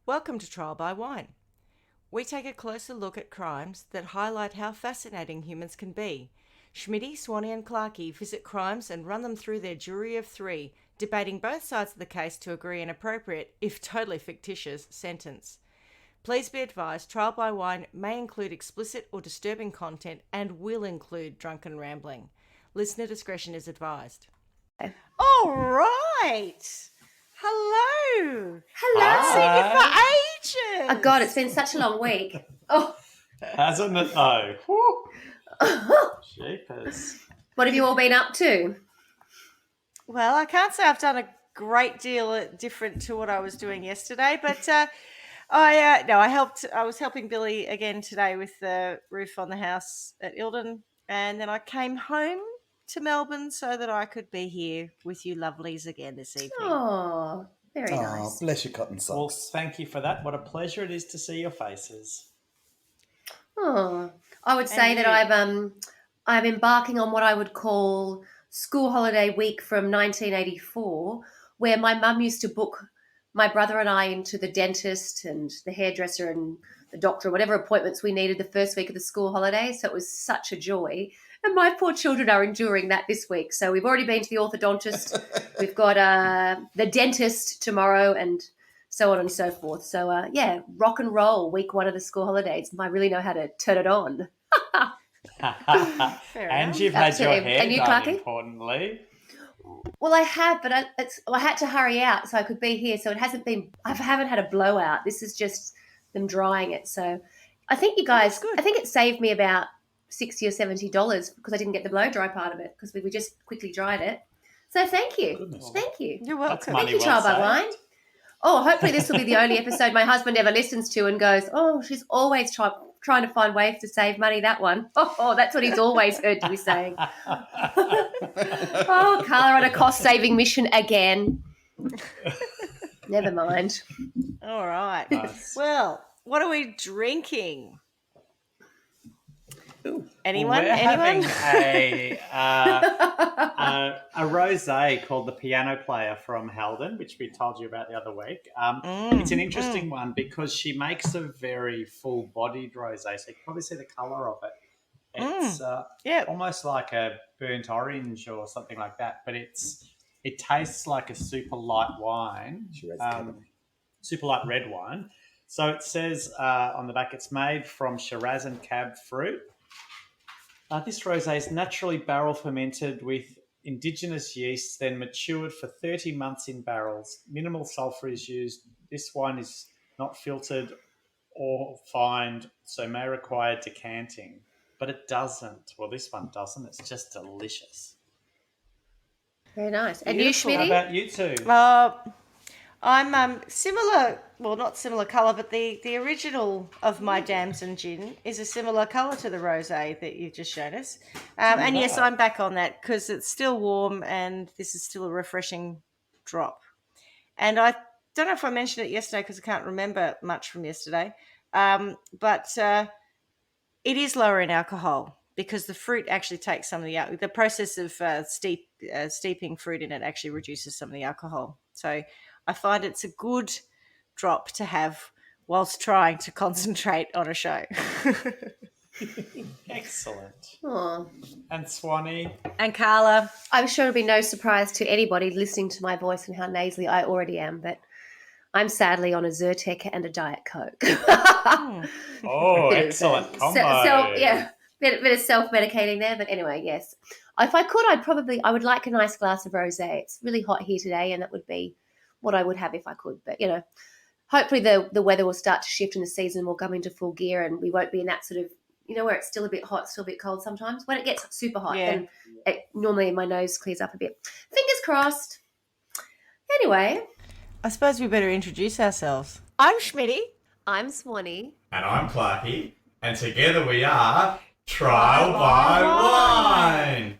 Welcome to Trial by Wine. We take a closer look at crimes that highlight how fascinating humans can be. Schmitty, Swanny and Clarkey visit crimes and run them through their jury of three, debating both sides of the case to agree an appropriate, if totally fictitious, sentence. Please be advised, Trial by Wine may include explicit or disturbing content and will include drunken rambling. Listener discretion is advised. All right. Hello. Hello. For ages. Oh, God, it's been such a long week. Oh. Hasn't it though? Jeepers. What have you all been up to? Well, I can't say I've done a great deal different to what I was doing yesterday, but I was helping Billy again today with the roof on the house at Ilden, and then I came home to Melbourne so that I could be here with you lovelies again this evening. Oh, very nice. Bless your cotton Well, socks. thank you for that. What a pleasure it is to see your faces. Oh, I would say that I'm embarking on what I would call school holiday week from 1984, where my mum used to book my brother and I into the dentist and the hairdresser and the doctor, whatever appointments we needed the first week of the school holiday. So it was such a joy. And my poor children are enduring that this week. So we've already been to the orthodontist. We've got the dentist tomorrow and so on and so forth. So, rock and roll week one of the school holidays. I really know how to turn it on. And you've had your hair and you, done, Clarky? importantly. Well, I have, but I had to hurry out so I could be here. So I haven't had a blowout. This is just them drying it. So I think you guys, I think it saved me about $60 or $70 because I didn't get the blow dry part of it because we just quickly dried it. So thank you. Goodness. Thank you. You're welcome. Thank you, well Trial by Wine. saved. Oh, hopefully this will be the only episode my husband ever listens to and goes, oh, she's always trying to find ways to save money, that one. Oh, that's what he's always heard you saying. Oh, Carla on a cost-saving mission again. Never mind. All right. Nice. Well, what are we drinking? Ooh. Anyone? We're Anyone? having a rosé called the Piano Player from Halden, which we told you about the other week. It's an interesting one because she makes a very full-bodied rosé, so you can probably see the colour of it. It's almost like a burnt orange or something like that, but it tastes like a super light wine, super light red wine. So it says on the back, it's made from Shiraz and Cab fruit. This rosé is naturally barrel fermented with indigenous yeasts, then matured for 30 months in barrels. Minimal sulphur is used. This wine is not filtered or fined, so may require decanting. But it doesn't. Well, this one doesn't. It's just delicious. Very nice. And Beautiful. you, How Schmitty? about you two? I'm similar, well, not similar colour, but the original of my Damson gin is a similar colour to the rosé that you've just shown us. And yes, I'm back on that because it's still warm and this is still a refreshing drop. And I don't know if I mentioned it yesterday because I can't remember much from yesterday, but it is lower in alcohol because the fruit actually takes some of the process of steeping fruit in it actually reduces some of the alcohol. So I find it's a good drop to have whilst trying to concentrate on a show. Excellent. Oh. And Swanny? And Carla. I'm sure it'll be no surprise to anybody listening to my voice and how nasally I already am, but I'm sadly on a Zyrtec and a Diet Coke. Oh, excellent combo. Bit of self-medicating there, but anyway, yes. If I could, I would like a nice glass of rosé. It's really hot here today, and that would be what I would have if I could. But, hopefully the weather will start to shift and the season will come into full gear and we won't be in that sort of, where it's still a bit hot, still a bit cold sometimes. When it gets super hot, then normally my nose clears up a bit. Fingers crossed. Anyway. I suppose we better introduce ourselves. I'm Schmitty. I'm Swanny. And I'm Clarky. And together we are Trial by Wine.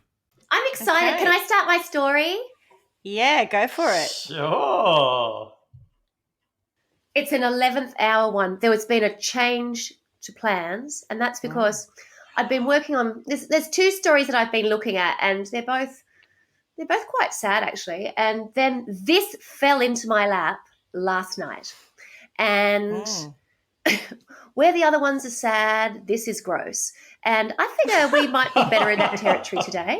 I'm excited. Okay. Can I start my story? Yeah, go for it. Sure. It's an 11th hour one. There has been a change to plans, and that's because I've been working on this. There's two stories that I've been looking at, and they're both quite sad actually. And then this fell into my lap last night, and where the other ones are sad, this is gross. And I figure we might be better in that territory today.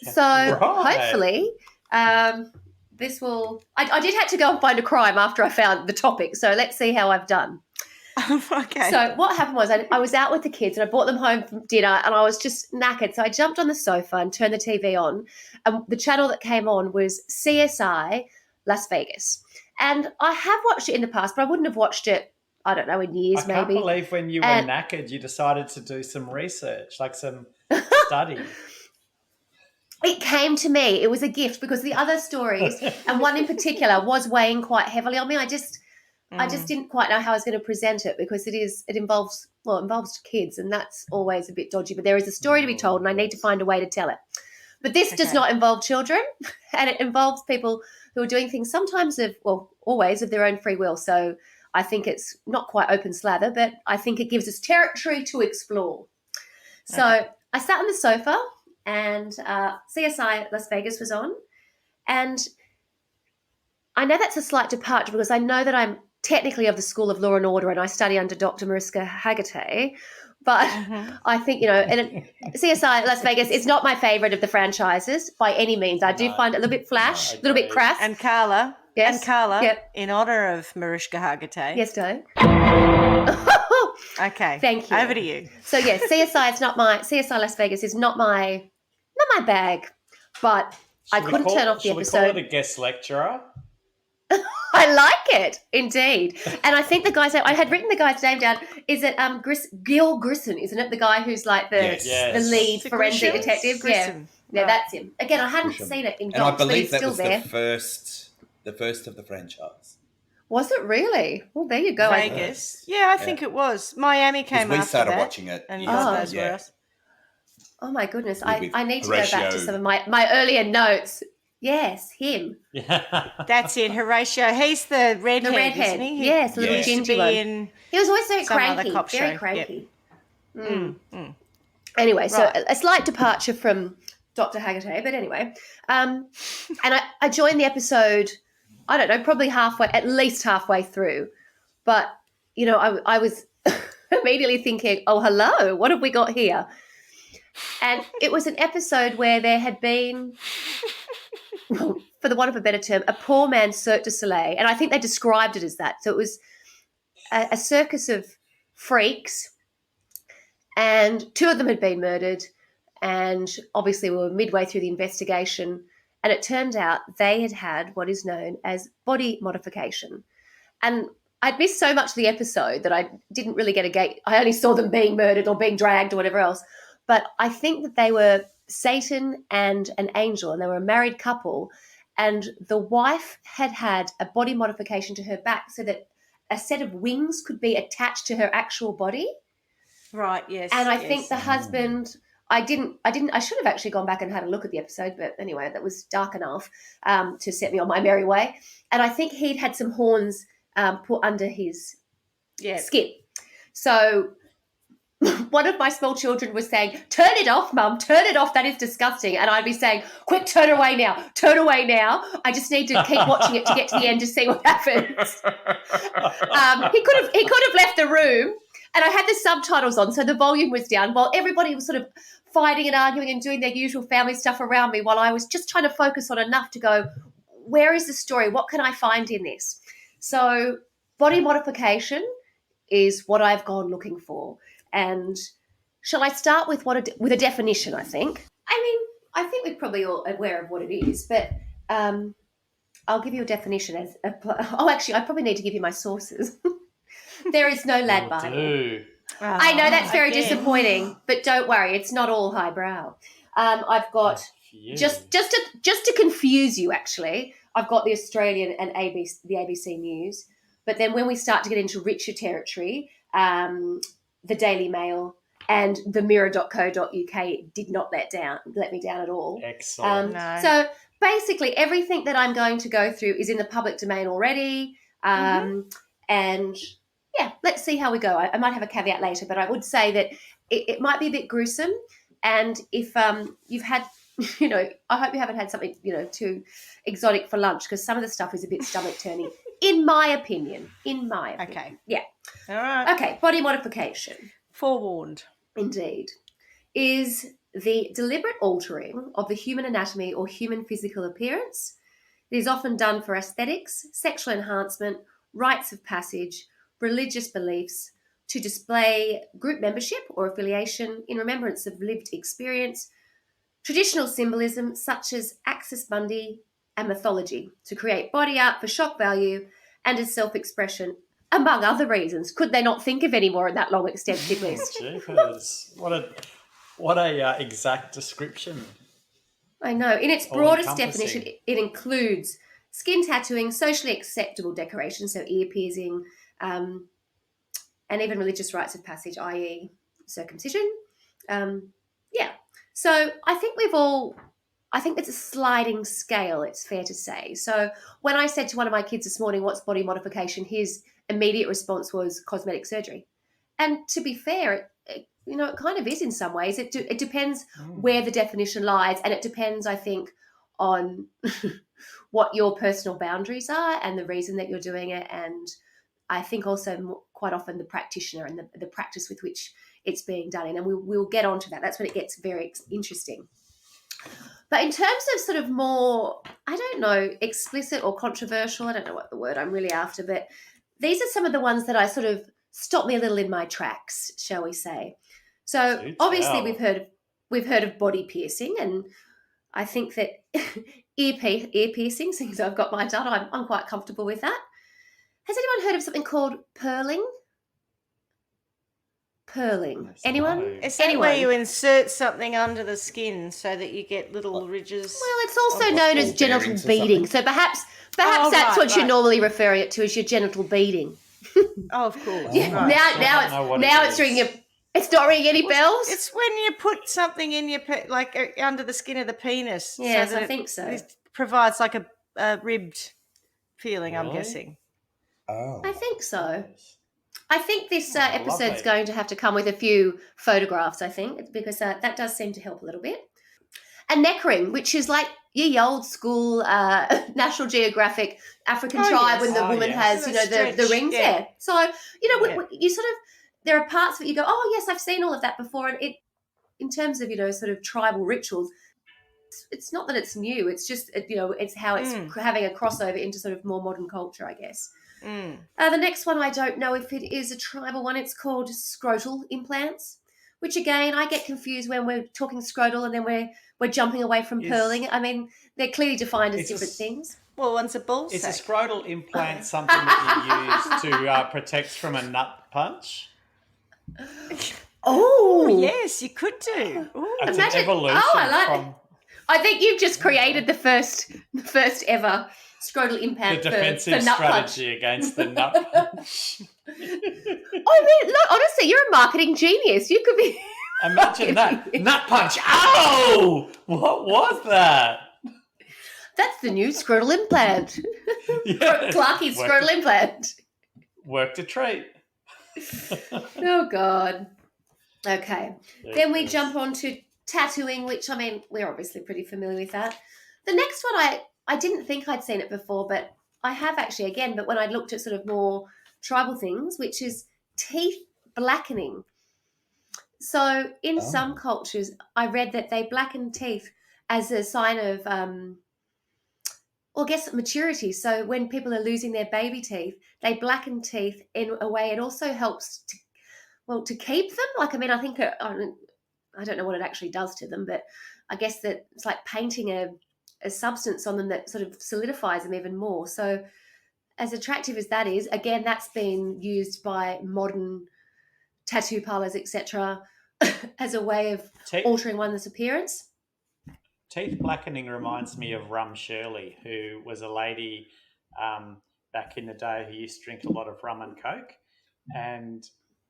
So hopefully this will... I did have to go and find a crime after I found the topic, so let's see how I've done. Okay. So what happened was I was out with the kids and I brought them home from dinner and I was just knackered. So I jumped on the sofa and turned the TV on. And the channel that came on was CSI Las Vegas. And I have watched it in the past, but I wouldn't have watched it, I don't know, in years I maybe. can't believe when you were knackered, you decided to do some research, like some study. It came to me. It was a gift because the other stories, and one in particular, was weighing quite heavily on me. I just didn't quite know how I was going to present it because it involves kids, and that's always a bit dodgy. But there is a story to be told, and I need to find a way to tell it. But this does not involve children, and it involves people who are doing things sometimes always of their own free will. So I think it's not quite open slather, but I think it gives us territory to explore. So I sat on the sofa and CSI Las Vegas was on, and I know that's a slight departure because I know that I'm technically of the School of Law and Order and I study under Dr. Mariska Hargitay, but I think, and CSI Las Vegas is not my favourite of the franchises by any means. I do find it a little bit flash, a little bit crass. And Carla, Yep. in honour of Mariska Hargitay. Yes, darling. Okay. Thank you. Over to you. So yes, CSI Las Vegas is not my bag, but I couldn't turn off the episode. Should we call it a guest lecturer? I like it, indeed. And I think I had written the guy's name down. Is it Gil Grissom, isn't it? The guy who's like the lead forensic detective? Grissom. Yeah, that's him. Again, I hadn't seen it in And I docs, but believe he's that still was there. the first of the franchise. Was it really? Well, there you go. Vegas. Yeah, I think it was. Miami came We after started that, watching it. and years God ago, knows where else. Oh my goodness. With I need to go back to Horatio. some of my earlier notes. Yes, him. Yeah. That's it, Horatio. He's the redhead, The redhead. isn't he? Yes, the little Yes. Used to gingy be one. in He was always so some other cranky. cop Very show. cranky. Yep. Anyway, so Right. a slight departure from Dr. Hargitay, but anyway. And I joined the episode, I don't know, probably at least halfway through. But, I was immediately thinking, oh, hello, what have we got here? And it was an episode where there had been, for the want of a better term, a poor man's Cirque du Soleil. And I think they described it as that. So it was a circus of freaks, and two of them had been murdered. And obviously we were midway through the investigation. And it turned out they had had what is known as body modification. And I'd missed so much of the episode that I didn't really get a gate. I only saw them being murdered or being dragged or whatever else. But I think that they were Satan and an angel, and they were a married couple. And the wife had a body modification to her back so that a set of wings could be attached to her actual body. Right, yes. And I think the husband, I should have actually gone back and had a look at the episode, but anyway, that was dark enough to set me on my merry way. And I think he'd had some horns put under his skin. So one of my small children was saying, turn it off, Mum, turn it off, that is disgusting. And I'd be saying, quick, turn away now. I just need to keep watching it to get to the end to see what happens. He could have left the room, and I had the subtitles on, so the volume was down while everybody was sort of fighting and arguing and doing their usual family stuff around me, while I was just trying to focus on enough to go, where is the story? What can I find in this? So body modification is what I've gone looking for. And shall I start with with a definition, I think? I think we're probably all aware of what it is, but I'll give you a definition. Actually, I probably need to give you my sources. There is no lad Bible. I know that's very disappointing, but don't worry, it's not all highbrow. I've got just to confuse you. Actually, I've got the Australian and the ABC News. But then when we start to get into richer territory, the Daily Mail and the Mirror.co.uk did not let me down at all. Excellent. No. So basically, everything that I'm going to go through is in the public domain already. And yeah, let's see how we go. I might have a caveat later, but I would say that it might be a bit gruesome. And if you've had, I hope you haven't had something, too exotic for lunch, because some of the stuff is a bit stomach turning. In my opinion. Okay. Yeah. All right. Okay, body modification, Forewarned. indeed, is the deliberate altering of the human anatomy or human physical appearance. It is often done for aesthetics, sexual enhancement, rites of passage, religious beliefs, to display group membership or affiliation in remembrance of lived experience, traditional symbolism such as axis mundi and mythology, to create body art for shock value and as self-expression, among other reasons. Could they not think of any more in that long, extensive list? Jeepers. What a exact description. I know. In its All broadest encompassing. definition, it includes skin tattooing, socially acceptable decoration, so ear piercing, and even religious rites of passage, i.e., circumcision. Yeah. So I think it's a sliding scale, it's fair to say. So when I said to one of my kids this morning, what's body modification, his immediate response was cosmetic surgery. And to be fair, it kind of is in some ways. It depends where the definition lies, and it depends, I think, on what your personal boundaries are and the reason that you're doing it, and I think also quite often the practitioner and the practice with which it's being done in. And we'll get onto that. That's when it gets very interesting. But in terms of sort of more, I don't know, explicit or controversial, I don't know what the word I'm really after, but these are some of the ones that I sort of stopped me a little in my tracks, shall we say. So obviously we've heard of body piercing, and I think that ear piercing, since I've got mine done, I'm quite comfortable with that. Has anyone heard of something called pearling? Pearling. Anyone? Is that where you insert something under the skin so that you get little ridges? Well, it's also known as genital bearings or beading. something? So perhaps that's what you normally refer it to as your genital beading. Oh, of course. Yeah. Right. Now it's ringing. It's not ringing any bells. It's when you put something in your under the skin of the penis. Yes, that I think so. It provides like a ribbed feeling. I'm guessing. Oh. I think so. I think this episode's lovely. going to have to come with a few photographs, I think, because that does seem to help a little bit. A neck ring, which is like your old school National Geographic African tribe when the woman has, the rings there. So, you sort of, there are parts of it you go, oh, yes, I've seen all of that before. And in terms of, sort of tribal rituals, it's not that it's new. It's just, it's how it's having a crossover into sort of more modern culture, I guess. The next one, I don't know if it is a tribal one. It's called scrotal implants, which again I get confused when we're talking scrotal and then we're jumping away from pearling. I mean, they're clearly defined as different things. Well, one's a ball Is sack. a scrotal implant something that you use to protect from a nut punch? Oh, yes, you could do. Ooh. It's Imagine- an evolution I like from I think you've just created the first ever scrotal implant the for defensive nut punch. strategy against the nut punch. I mean, look, honestly, you're a marketing genius. You could be. Imagine that. Nut punch. Ow! What was that? That's the new scrotal implant. Yes. Clarky's scrotal implant. Worked a treat. Oh, God. Okay. Then we jump on to tattooing, which, I mean, we're obviously pretty familiar with that. The next one, I didn't think I'd seen it before, but I have actually again, but when I looked at sort of more tribal things, which is teeth blackening. So in some cultures, I read that they blacken teeth as a sign of, I guess, maturity. So when people are losing their baby teeth, they blacken teeth in a way. It also helps to keep them. Like, I mean, I think, I don't know what it actually does to them, but I guess that it's like painting a substance on them that sort of solidifies them even more. So as attractive as that is, again, that's been used by modern tattoo parlors, etc., as a way of altering one's appearance. Teeth blackening reminds me of Rum Shirley, who was a lady back in the day who used to drink a lot of rum and coke. And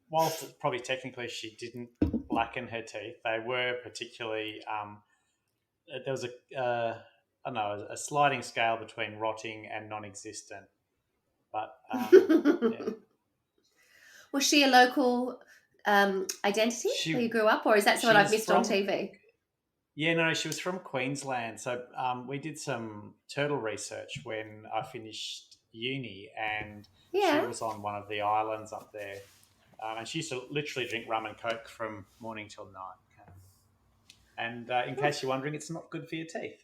whilst probably technically she didn't blacken her teeth, they were particularly there was a sliding scale between rotting and non-existent. But yeah. Was she a local identity where you grew up, or is that someone I've missed on TV? Yeah, no, she was from Queensland. So we did some turtle research when I finished uni, and Yeah. she was on one of the islands up there, and she used to literally drink rum and coke from morning till night. And in case you're wondering, it's not good for your teeth.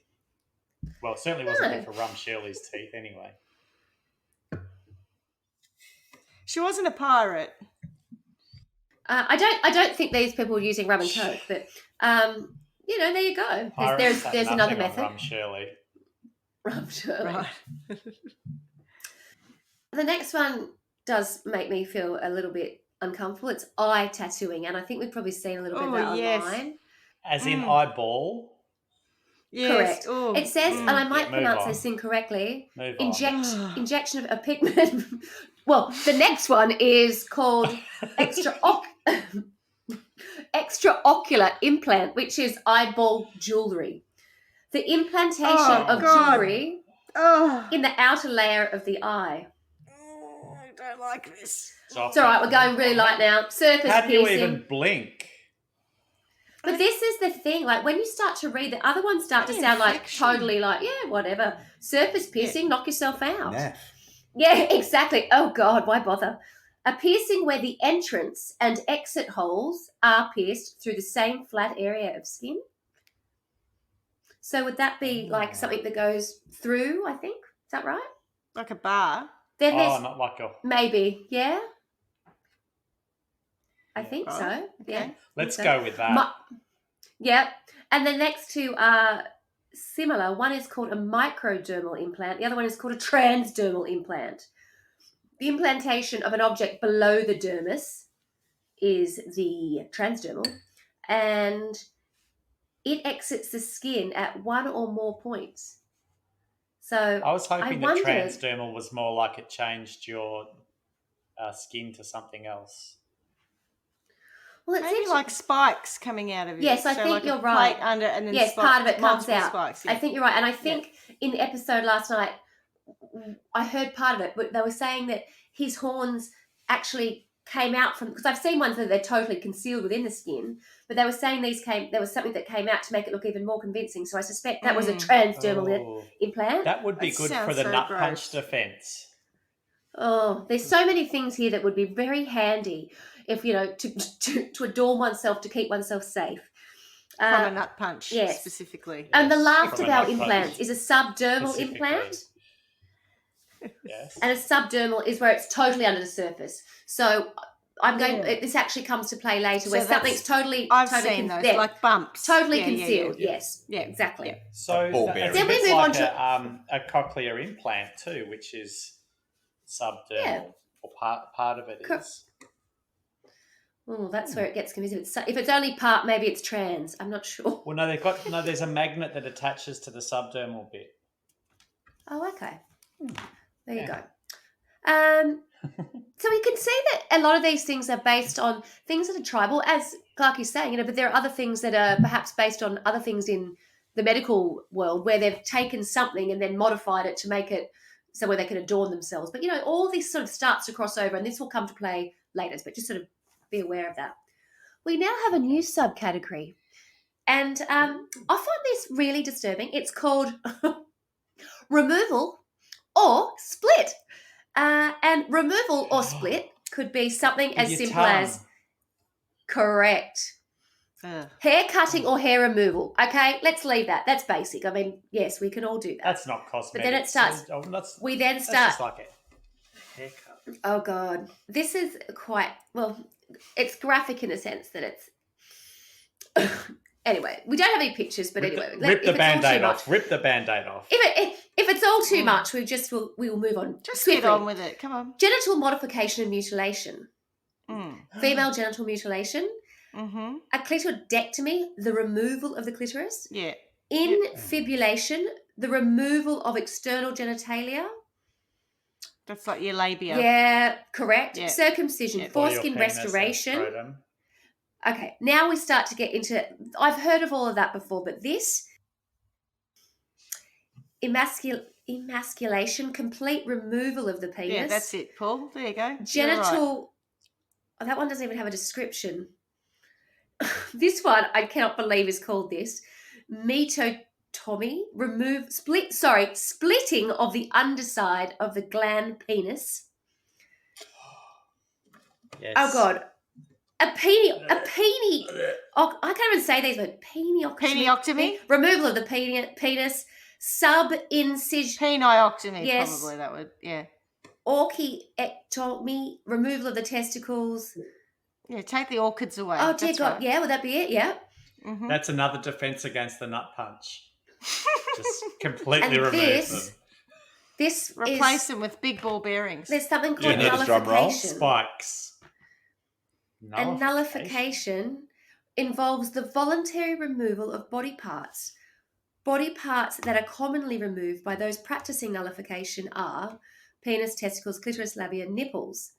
Well, it certainly wasn't good for Rum Shirley's teeth, anyway. She wasn't a pirate. I don't think these people were using rum and coke, but there you go. Pirates There's had another nothing on method. Rum Shirley. Rum Shirley. Right. The next one does make me feel a little bit uncomfortable. It's eye tattooing, and I think we've probably seen a little bit of that online. As in eyeball? Correct. Yes. Ooh. It says, and I might move pronounce on. this incorrectly, Move on. injection of a pigment. Well, the next one is called extraocular implant, which is eyeball jewellery. The implantation of jewellery in the outer layer of the eye. I don't like this. It's all right, we're going really light now. Surface How do you piercing. even blink? But this is the thing, like when you start to read, the other ones start to sound like totally like, yeah, whatever. Surface piercing, knock yourself out. Naff. Yeah, exactly. Oh God, why bother? A piercing where the entrance and exit holes are pierced through the same flat area of skin. So would that be like something that goes through, I think? Is that right? Like a bar? Then there's not like a... maybe, yeah. I think so. Okay. Yeah. Let's go with that. Yep. And the next two are similar. One is called a microdermal implant. The other one is called a transdermal implant. The implantation of an object below the dermis is the transdermal, and it exits the skin at one or more points. So I was hoping that wondered, transdermal was more like it changed your skin to something else. well, it's Maybe like spikes coming out of it. Yes, I so think like you're a right. Plate under, and then yes, spikes, part of it comes multiple out. Spikes, I think you're right. And I think in the episode last night, I heard part of it, but they were saying that his horns actually came out from, because I've seen ones that they're totally concealed within the skin, but they were saying there was something that came out to make it look even more convincing. So I suspect that was a transdermal implant. That would be That good for sounds the so nut gross. punch defense. Oh, there's so many things here that would be very handy if, to adorn oneself, to keep oneself safe. From a nut punch, yes. specifically. And the Yes, last from of a our nut punch implants is a subdermal specifically. implant. Yes. And a subdermal is where it's totally under the surface. So I'm going. This actually comes to play later, where something's totally. I've totally seen those, there, like bumps. totally Yeah, concealed. yeah. Yes. Yeah. Exactly. Yeah. So Ball it's bearing. a Then we bit move like on a cochlear implant too, which is subdermal, or part of it is. Oh, that's where it gets confusing. If it's only part, maybe it's trans. I'm not sure. Well, no, there's a magnet that attaches to the subdermal bit. Oh, okay. There you go. Yeah. So we can see that a lot of these things are based on things that are tribal, as Clark is saying, but there are other things that are perhaps based on other things in the medical world where they've taken something and then modified it to make it so where they can adorn themselves. But, all this sort of starts to cross over, and this will come to play later, but just sort of be aware of that. We now have a new subcategory, and I find this really disturbing. It's called removal or split. And removal or split could be something as simple as correct. Hair cutting or hair removal. Okay, let's leave that. That's basic. I mean, yes, we can all do that. That's not cosmetic. But then it starts. We then That's start. just like a haircut. Oh God, this is quite it's graphic in a sense that it's. Anyway, we don't have any pictures, but anyway, Rip the Band-Aid off. Rip the Band-Aid off. If it's all too much, we will move on. Just swiftly. get on with it. Come on. Genital modification and mutilation. Female genital mutilation. Mm-hmm. A clitoridectomy, the removal of the clitoris. Yeah. Infibulation, the removal of external genitalia. That's like your labia. Yeah, correct. Yeah. Circumcision, Yeah. foreskin restoration. Okay, now we start to get into, I've heard of all of that before, but this, emasculation, complete removal of the penis. Yeah, that's it, Paul. There you go. Genital, that one doesn't even have a description. This one, I cannot believe is called this. splitting of the underside of the gland penis. Yes. Oh God, a peenie. Oh, I can't even say these words. Penioctomy? Removal of the penis. Sub-incision. Penioctomy, Yes. probably that would, yeah. Orchiectomy. Removal of the testicles. Yeah, take the orchids away. Oh dear That's God, right. yeah, would that be it? Yeah. Mhm. That's another defense against the nut punch. Just completely And remove this- them. This Replace is them with big ball bearings. there's something Do you called need a drum roll? nullification. Spikes. And nullification involves the voluntary removal of body parts. Body parts that are commonly removed by those practicing nullification are penis, testicles, clitoris, labia, nipples.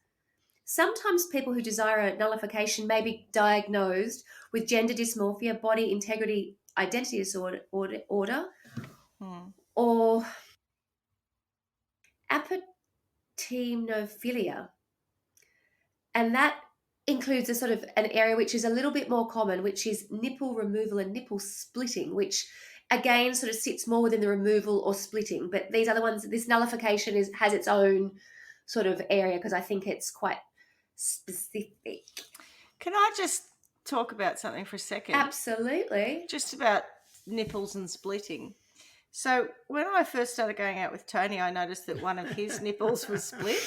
Sometimes people who desire a nullification may be diagnosed with gender dysmorphia, body integrity identity disorder, or apatemnophilia. And that includes a sort of an area which is a little bit more common, which is nipple removal and nipple splitting, which again sort of sits more within the removal or splitting. But these other ones, this nullification has its own sort of area because I think it's quite specific. Can I just talk about something for a second? Absolutely. Just about nipples and splitting. So when I first started going out with Tony, I noticed that one of his nipples was split.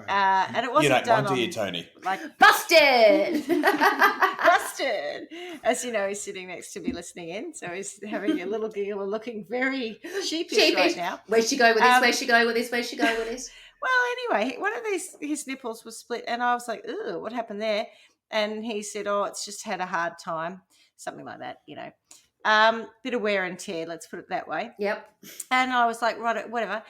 And it wasn't You don't done want, on, do you, Tony? like, Busted! busted. As you know, he's sitting next to me listening in, so he's having a little giggle and looking very sheepish right now. Where's she going with this? Where's she going with this? Where's she going with this? Well, anyway, one of his nipples was split, and I was like, "Ugh, what happened there?" And he said, "Oh, it's just had a hard time," something like that, you know. Bit of wear and tear, let's put it that way. Yep. And I was like, right, whatever.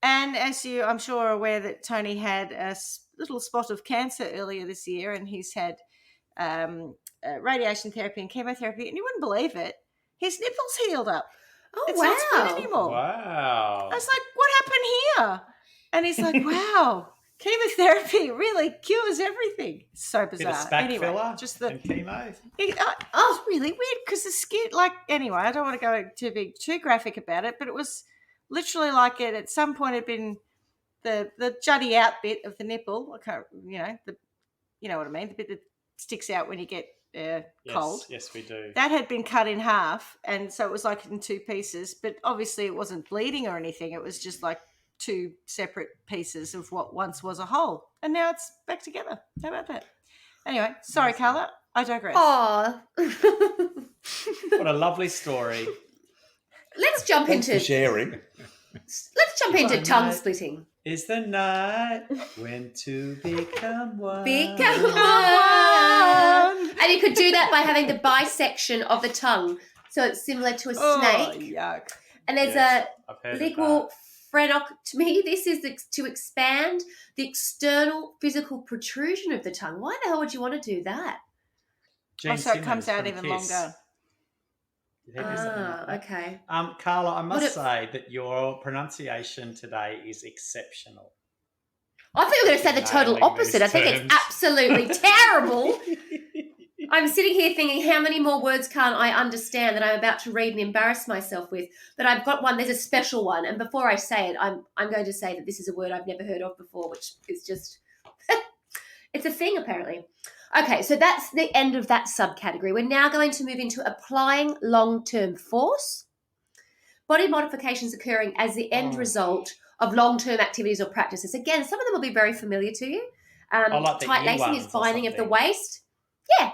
And as you, I'm sure, are aware that Tony had a little spot of cancer earlier this year, and he's had radiation therapy and chemotherapy, and you wouldn't believe it, his nipples healed up. Oh, It's wow. not split anymore. Wow. I was like, what happened here? And he's like, wow, chemotherapy really cures everything. So Bit bizarre. of spac Anyway, filler just the and chemo. it's really weird because the skin, like, anyway, I don't want to go too graphic about it, but it was literally like it at some point had been the jutty out bit of the nipple. I can't, you know what I mean, the bit that sticks out when you get cold. Yes, we do. That had been cut in half, and so it was like in two pieces. But obviously, it wasn't bleeding or anything. It was just like two separate pieces of what once was a whole, and now it's back together. How about that? Anyway, sorry, Carla, I digress. Oh. What a lovely story. Let's jump Thanks for into sharing. tongue splitting. Is the night when to become one? Become one. And you could do that by having the bisection of the tongue, so it's similar to a snake. Yuck. And there's Yes, I've heard of lingual phrenectomy. This is to expand the external physical protrusion of the tongue. Why the hell would you want to do that? Gene So it comes Simmons out from even Kiss. longer. Did he do something like that? Okay. Carla, I must What say that your pronunciation today is exceptional. I thought you were going to say the total Nailing opposite. these I think terms. it's absolutely terrible. I'm sitting here thinking, how many more words can't I understand that I'm about to read and embarrass myself with? But I've got one. There's a special one, and before I say it, I'm going to say that this is a word I've never heard of before, which is just it's a thing apparently. Okay, so that's the end of that subcategory. We're now going to move into applying long-term force. Body modifications occurring as the end result of long-term activities or practices. Again, some of them will be very familiar to you. like the Tight ear lacing ones is or binding of the something. waist. Yeah.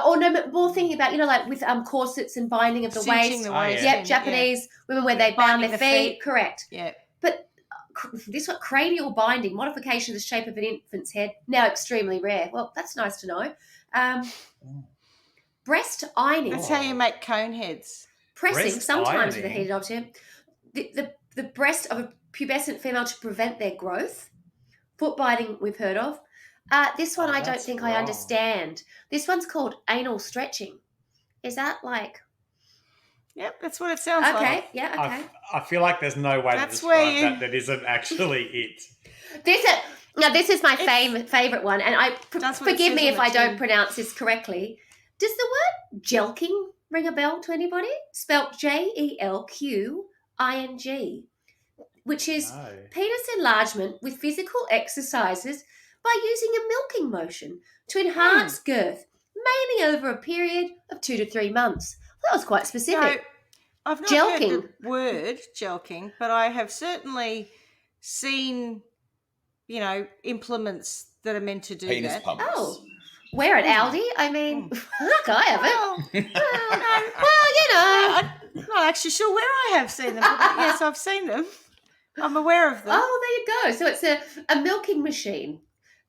Or no, more thinking about, like with corsets and binding of the Cinching waist. the Oh, waist. yeah. Yep, Japanese women where they bound Binding their the feet. feet. Correct. Yeah. But this one, cranial binding, modification of the shape of an infant's head, now extremely rare. Well, that's nice to know. Breast ironing. That's how you make cone heads. Pressing, Breast sometimes with a ironing. heated object. The breast of a pubescent female to prevent their growth. Foot biting, we've heard of. This one Oh, I don't that's think I wrong. understand. This one's called anal stretching. Is that like... Yep, that's what it sounds Okay, like. yeah, okay. I feel like there's no way That's to where describe you- Oh. that isn't actually it. This is my favourite one, and That's what it forgive says me on if the I don't tin. pronounce this correctly. Does the word jelking ring a bell to anybody? Spelt Jelqing, which is No. penis enlargement with physical exercises by using a milking motion to enhance girth, mainly over a period of 2 to 3 months. That was quite specific. No, I've not Jelqing. heard the word jelqing, but I have certainly seen, implements that are meant to do Penis that. pumps. Oh, where at Aldi? I mean, fuck, I haven't. I'm not actually sure where I have seen them, but yes, I've seen them. I'm aware of them. Oh, there you go. So it's a milking machine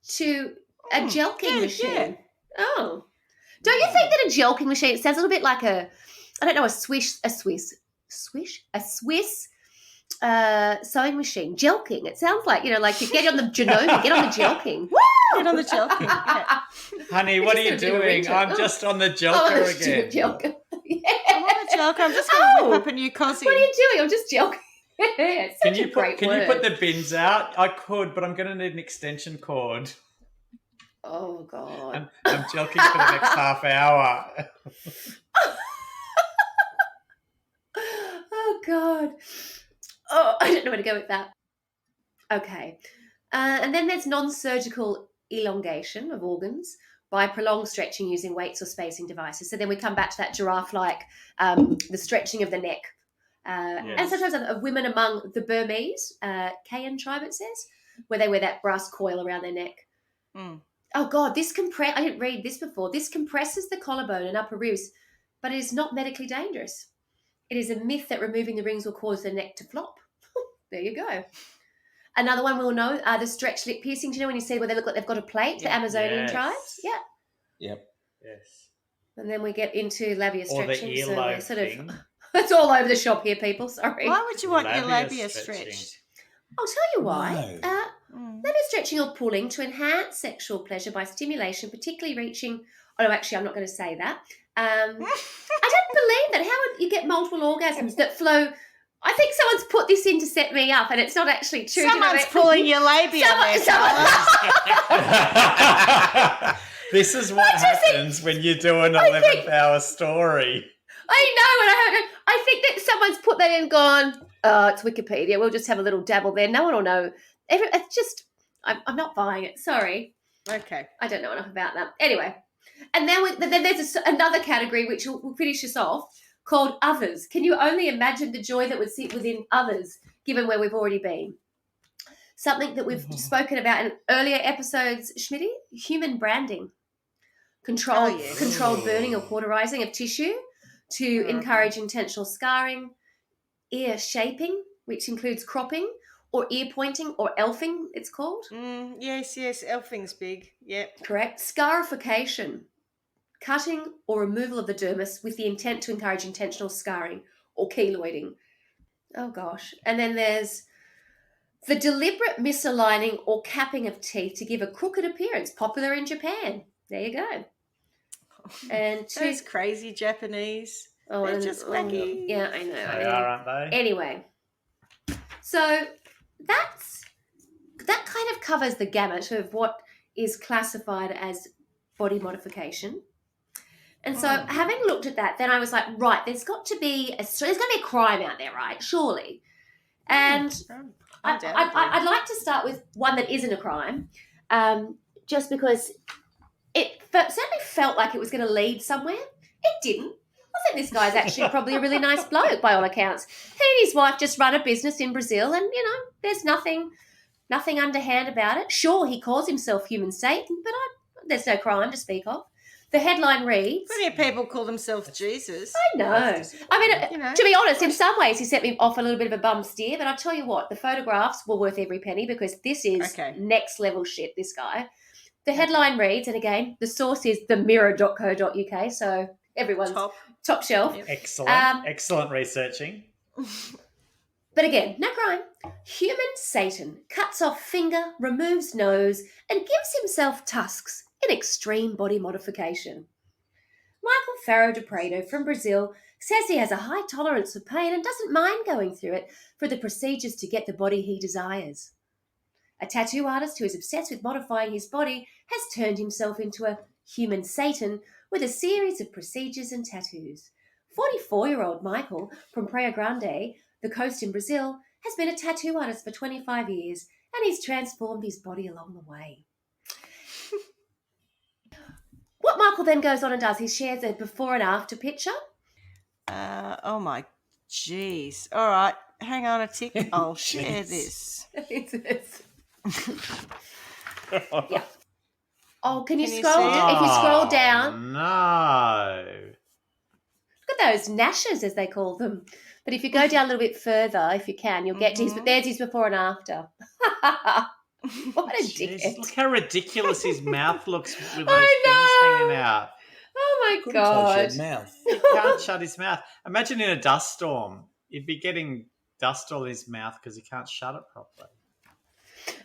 to a jelqing machine. Yeah. Oh. Don't you think that a jelqing machine, it sounds a little bit like a Swiss sewing machine. Jelqing. It sounds like, like you get on the genome, get on the jelqing. Woo! Get on the jelqing. Yeah. Honey, what are you just gonna do a doing? region. I'm just on the Oh, Jelker let's do a again. jelqing. Yeah. I'm on the jelqing. I'm just going to whip up a new cosy. What are you doing? I'm just jelqing. It's such a great Can word. you put the bins out? I could, but I'm going to need an extension cord. Oh, God. I'm jelking for the next half hour. Oh, God. Oh, I don't know where to go with that. Okay. And then there's non-surgical elongation of organs by prolonged stretching using weights or spacing devices. So then we come back to that giraffe-like, the stretching of the neck. And sometimes of women among the Burmese, Kayan tribe, it says, where they wear that brass coil around their neck. Mm. Oh, God, I didn't read this before. This compresses the collarbone and upper ribs, but it is not medically dangerous. It is a myth that removing the rings will cause the neck to flop. There you go. Another one we'll know are the stretch lip piercing. Do you know when you see where they look like they've got a plate, the Amazonian Yes. tribes? Yeah. Yep. Yes. And then we get into labia Or the stretching. So earlobe we're thing. it's all over the shop here, people. Sorry. Why would you want your Labia labia stretching. stretched? I'll tell you why. No. Labia stretching or pulling to enhance sexual pleasure by stimulation, particularly reaching... Oh, no, actually, I'm not going to say that. I don't believe that. How would you get multiple orgasms that flow... I think someone's put this in to set me up, and it's not actually true. Someone's pulling your labia there, Carla. This is what happens when you do an 11th hour story. I know, and I think that someone's put that in and gone, oh, it's Wikipedia. We'll just have a little dabble there. No one will know. It's just, I'm not buying it. Sorry. Okay. I don't know enough about that. Anyway, and then there's another category which will finish us off called others. Can you only imagine the joy that would sit within others, given where we've already been? Something that we've spoken about in earlier episodes, Schmitty, human branding. Controlled burning or cauterizing of tissue to encourage intentional scarring, ear shaping, which includes cropping, or ear pointing, or elfing, it's called. Yes, elfing's big. Yep. Correct. Scarification, cutting or removal of the dermis with the intent to encourage intentional scarring or keloiding. Oh, gosh. And then there's the deliberate misaligning or capping of teeth to give a crooked appearance, popular in Japan. There you go. And Those crazy Japanese. Oh, They're just wacky. Yeah, I know. They are, aren't they? Anyway, so that kind of covers the gamut of what is classified as body modification. And so, having looked at that, then I was like, right, there's got to be a crime out there, right? Surely. And I'd like to start with one that isn't a crime, just because it certainly felt like it was going to lead somewhere. It didn't. I think this guy's actually probably a really nice bloke by all accounts. He and his wife just run a business in Brazil, and there's nothing underhand about it. Sure, he calls himself human Satan, but there's no crime to speak of. The headline reads... Plenty of people call themselves Jesus. I know. I mean, to be honest, in some ways he set me off a little bit of a bum steer, but I'll tell you what, the photographs were worth every penny because this is next level shit, this guy. The headline reads, and again, the source is themirror.co.uk, so everyone's top shelf. Yep. Excellent researching. But again, no crime. Human Satan cuts off finger, removes nose, and gives himself tusks in extreme body modification. Michael Faro de Prado from Brazil says he has a high tolerance for pain and doesn't mind going through it for the procedures to get the body he desires. A tattoo artist who is obsessed with modifying his body has turned himself into a human Satan with a series of procedures and tattoos. 44-year-old Michael from Praia Grande, the coast in Brazil, has been a tattoo artist for 25 years and he's transformed his body along the way. What Michael then goes on and does, he shares a before and after picture. Oh my jeez. All right, hang on a tick. I'll share this. Yeah. Oh, can you Can you scroll? see it? If you scroll down, No. look at those gnashes, as they call them. But if you go down a little bit further, if you can, you'll get to his. But there's his before and after. What a Jeez, dickhead! look how ridiculous his mouth looks with those I things hanging out. Oh my Couldn't touch god! your mouth. He can't shut his mouth. Imagine in a dust storm, he'd be getting dust all in his mouth because he can't shut it properly.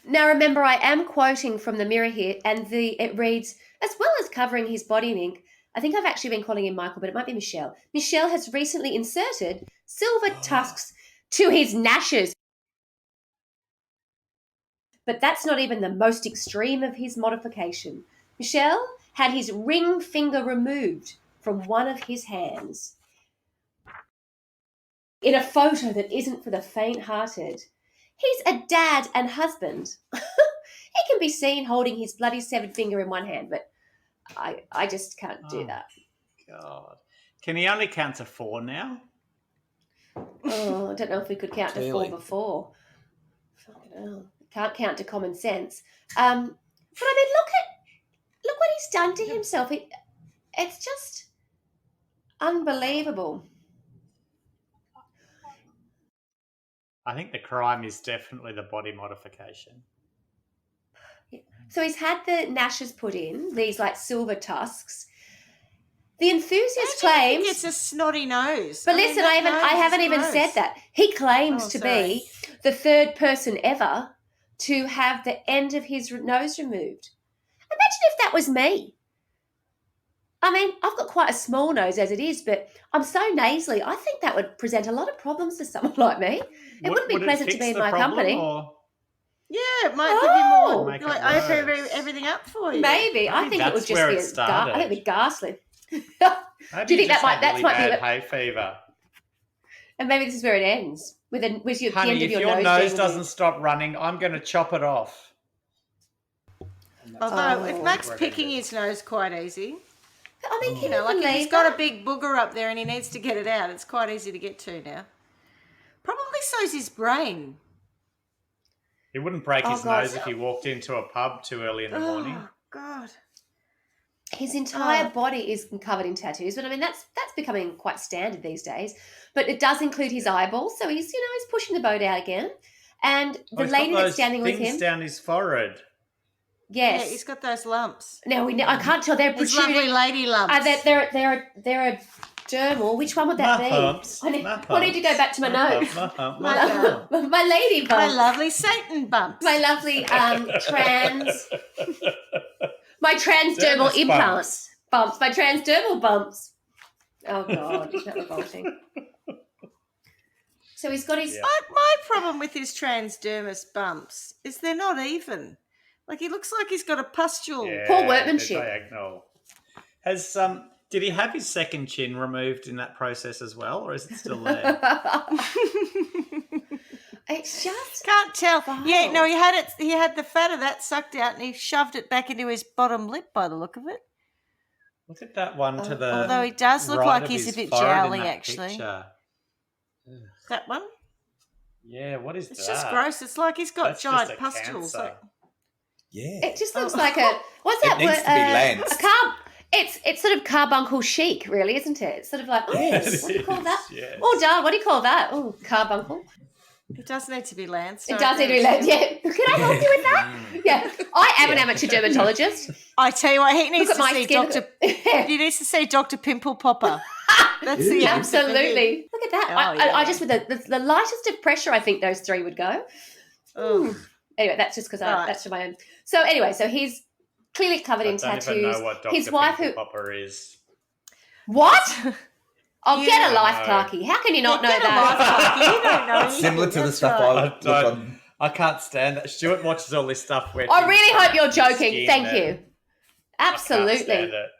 Now remember, I am quoting from the Mirror here, and it reads, as well as covering his body in ink, I think I've actually been calling him Michael, but it might be Michelle. Michelle has recently inserted silver tusks to his gnashes. But that's not even the most extreme of his modification. Michelle had his ring finger removed from one of his hands. In a photo that isn't for the faint-hearted. He's a dad and husband. He can be seen holding his bloody severed finger in one hand, but I just can't do that. God. Can he only count to 4 now? Oh, I don't know if we could count to 4 Clearly. before. Fucking hell. Can't count to common sense. But I mean, look what he's done to himself. It's just unbelievable. I think the crime is definitely the body modification. So he's had the gnashes put in, these like silver tusks. The enthusiast claims It's a snotty nose. But I mean, listen, that I nose haven't is even gross. said that. He claims Oh, to sorry. be the third person ever to have the end of his nose removed. Imagine if that was me. I mean, I've got quite a small nose as it is, but I'm so nasally. I think that would present a lot of problems to someone like me. It wouldn't be pleasant to fix be in the my problem, company. or- Yeah, it might give you more. Make it Like, open worse. everything up for you. Maybe. I Maybe think it would that's just where be it I started. think it'd be ghastly. Maybe Do you think just that had might be bad hay fever? and maybe this is where it ends with the Honey, end of if your your nose nose being doesn't removed. stop running, I'm going to chop it off. Although, if Oh. Mac's picking his nose quite easy, I mean, can you know, you like if believe he's got that? a big booger up there and he needs to get it out, it's quite easy to get to now. Probably so's his brain. He wouldn't break Oh, his God. nose if he walked into a pub too early in the morning. Oh, God. His entire Oh. body is covered in tattoos, but I mean that's becoming quite standard these days. But it does include his eyeballs, so he's pushing the boat out again. And the He's got lady that's those standing with things him, down his forehead. yes. Yeah, he's got those lumps. Now I can't tell. They're His protruding. lovely lady lumps. They're a dermal. Which one would that My be? humps, I need my to go back to my notes. My hump, My my hump. hump. My lady My bumps. lovely Satan bumps. My lovely my transdermal Dermis implants bumps. My transdermal bumps. Oh God, isn't that revolting? So he's got his. Yeah. My problem with his transdermis bumps is they're not even. Like, he looks like he's got a pustule. Yeah, Poor they're workmanship. diagonal. Did he have his second chin removed in that process as well, or is it still there? It's just. Can't tell. Wow. Yeah, no, he had it. He had the fat of that sucked out, and he shoved it back into his bottom lip by the look of it. Look at that one to the Although he does look right like of he's a his bit forehead in jowly, that actually. picture. That one. Yeah, what is It's that? just gross. It's like he's got That's giant just a pustules. cancer. Like, Yeah. It just looks Oh. like a. What's It that needs word? to be lanced. A carb. It's sort of carbuncle chic, really, isn't it? It's sort of like, oh, Yes, what do you call it that? is, yes. Oh, darn, what do you call that? Oh, carbuncle. it does need to be lanced. It I does need to agree be with left. you. Yeah. Can I help you with that? Yeah. I am an amateur dermatologist. I tell you what, he needs Look at to my see skin. Doctor. He needs to see Doctor Pimple Popper. That's the answer for him. Absolutely. Look at that. Oh, I yeah. just, with the lightest of pressure, I think those three would go. Oh. Anyway, that's just because Right. that's for my own. So anyway, so he's clearly covered I in don't tattoos. even know what Dr. His wife who. Popper is. What? Oh, You get a don't life, know. Clarky. How can you not know Get a that? life, Clarky. You don't know anything. Similar to the That's stuff right. I look don't- on. I can't stand that. Stuart watches all this stuff where I things really come hope you're out of his joking. skin Thank and you. I can't stand Absolutely. it.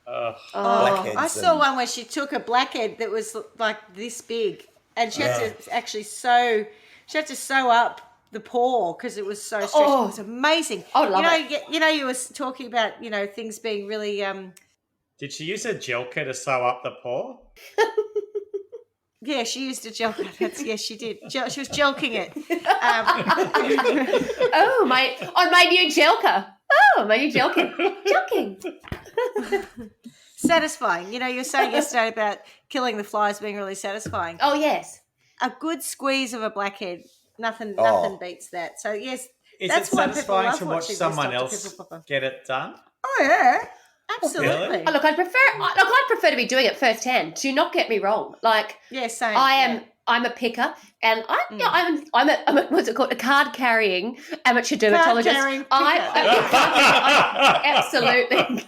Ugh. Blackheads I saw and- one where she took a blackhead that was like this big, and she had to actually sew. She had to sew up the paw because it was so stretched. Oh. It was amazing. I would love it. You know, you were talking about things being really. Did she use a jelker to sew up the paw? Yeah, she used a jelker. Yes, she did. She was jelking it. Oh, my new jelker. Oh, my new jelking. Satisfying. You were saying yesterday about killing the flies being really satisfying. Oh, yes. A good squeeze of a blackhead, nothing beats that. So yes, Is that's it why people satisfying love to watch watching this someone Dr. else Pimple Popper. get it done? Oh yeah, absolutely. Really? Oh, look, I'd prefer to be doing it firsthand. Do not get me wrong. Like, Yeah, same. I'm a picker, and I'm a what's it called? A card carrying amateur dermatologist. Card-carrying picker. Absolutely.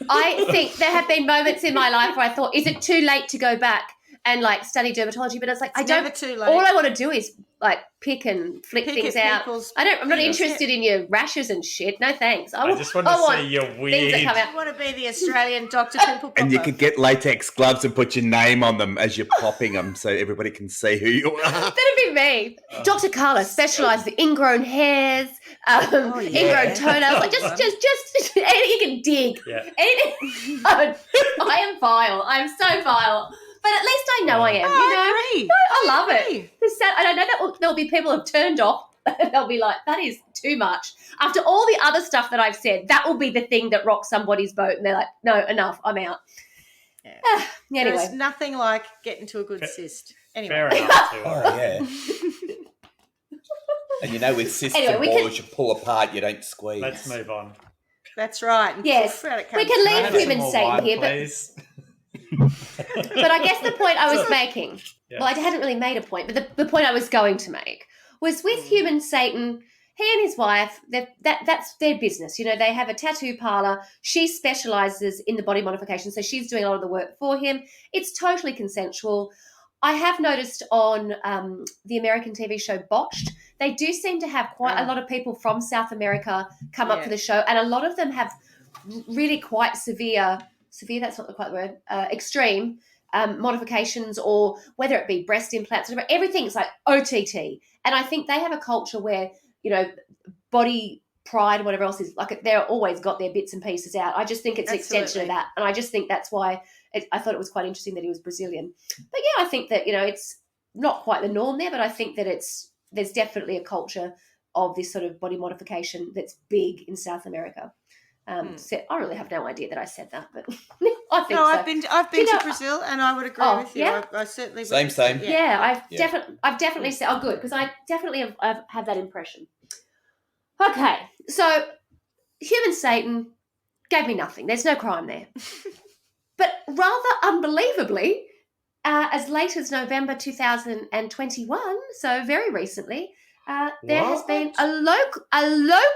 I think there have been moments in my life where I thought, is it too late to go back and like study dermatology? But it's like It's never too late. All I want to do is like pick and flick Pick things at out. people's I'm not fingers. interested in your rashes and shit. No thanks. I just want to see your things that weird. come I out. want to be the Australian Dr. Pimple Popper. And you could get latex gloves and put your name on them as you're popping them so everybody can see who you are. That'd be me. Dr. Carla specialises in ingrown hairs, ingrown toenails. Like just anything you can dig. Yeah. Anything. I am vile. I'm so vile. But at least I know I am. I agree. I love agree. it. And I know that there'll be people who've turned off. They'll be like, that is too much. After all the other stuff that I've said, that will be the thing that rocks somebody's boat. And they're like, no, enough. I'm out. Yeah. Anyway. There's nothing like getting to a good cyst. Anyway. Fair enough. Too. Oh, yeah. And with cysts Anyway, and we balls, you pull apart, you don't squeeze. Let's move on. That's right. And Yes. talk about it, We Kate. can Can I leave have some human more Satan wine, here, please? but I guess the point I was making, Yeah. well, I hadn't really made a point, but the point I was going to make was with human Satan, he and his wife, that's their business. They have a tattoo parlor. She specializes in the body modification, so she's doing a lot of the work for him. It's totally consensual. I have noticed on the American TV show Botched, they do seem to have quite a lot of people from South America come up for the show, and a lot of them have really quite severe, that's not quite the word, extreme modifications, or whether it be breast implants, whatever, everything's like OTT. And I think they have a culture where, body pride, whatever else is, like they're always got their bits and pieces out. I just think it's an extension of that. And I just think that's why I thought it was quite interesting that he was Brazilian. But yeah, I think that, it's not quite the norm there, but I think that there's definitely a culture of this sort of body modification that's big in South America. So I really have no idea that I said that, but I think No, so. I've been to Brazil, and I would agree with you. yeah? I certainly would. Same. Yeah, I've definitely said, oh, good, because I definitely have had that impression. Okay, so human Satan gave me nothing. There's no crime there. But rather unbelievably, as late as November 2021, so very recently, there has been a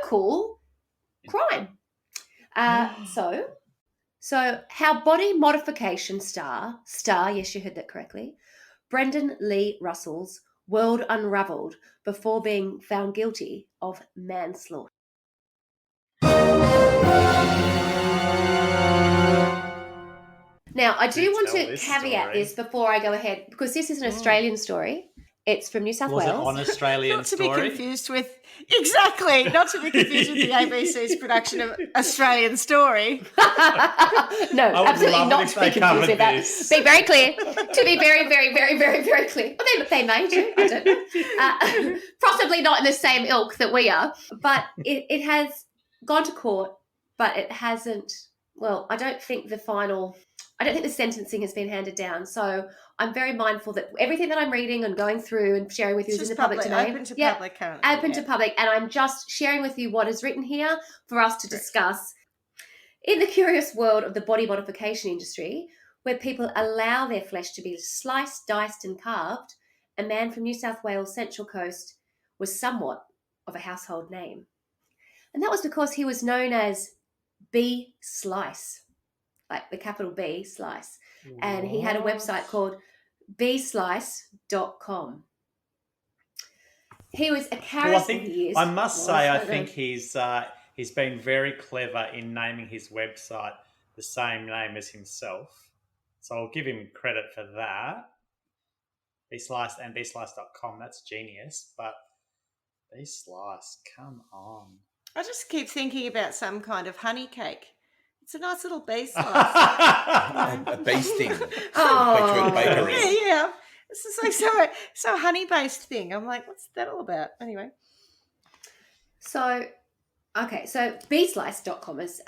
local crime. So how body modification star, yes, you heard that correctly, Brendan Lee Russell's world unravelled before being found guilty of manslaughter. Now, I do want to caveat this before I go ahead, because this is an Australian story. It's from New South Was it Wales. on Australian Not to Story? be confused with not to be confused with the ABC's production of Australian Story. No, I would absolutely love not it if to be they confused covered with that. this. Be very clear. To be very, very, very, very, very clear. Well, they may do. I don't know. Possibly not in the same ilk that we are. But it has gone to court, but it hasn't. Well, I don't think the sentencing has been handed down. So I'm very mindful that everything that I'm reading and going through and sharing with you is in the public domain. Open to public currently. Open to public. And I'm just sharing with you what is written here for us to discuss. In the curious world of the body modification industry, where people allow their flesh to be sliced, diced and carved, a man from New South Wales Central Coast was somewhat of a household name. And that was because he was known as B Slice, like the capital B, Slice. And he had a website called bslice.com. He was a character. Well, I think he is. I must say, I don't think know. he's been very clever in naming his website the same name as himself. So I'll give him credit for that. Bsliced and bsliced.com, that's genius. But Bslice, come on. I just keep thinking about some kind of honey cake. It's a nice little bee slice. A basting. Oh. Bakery. Yeah. This is like so honey-based thing. I'm like, what's that all about? Anyway. So, okay, so bslice.com is,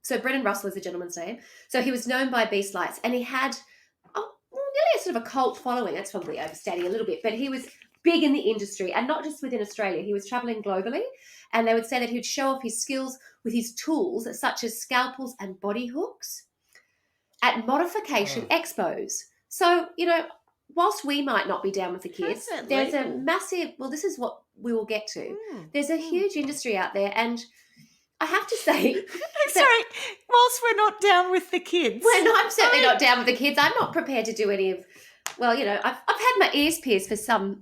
so Brendan Russell is the gentleman's name. So he was known by Bslice, and he had nearly a sort of a cult following. That's probably overstating a little bit, but he was big in the industry, and not just within Australia. He was traveling globally, and they would say that he would show off his skills with his tools, such as scalpels and body hooks, at modification expos. So, whilst we might not be down with the kids, there's a massive, well, this is what we will get to. There's a huge industry out there, and I have to say... Sorry, whilst we're not down with the kids. Well, no, I'm certainly not down with the kids. I'm not prepared to do any of... Well, I've had my ears pierced for some...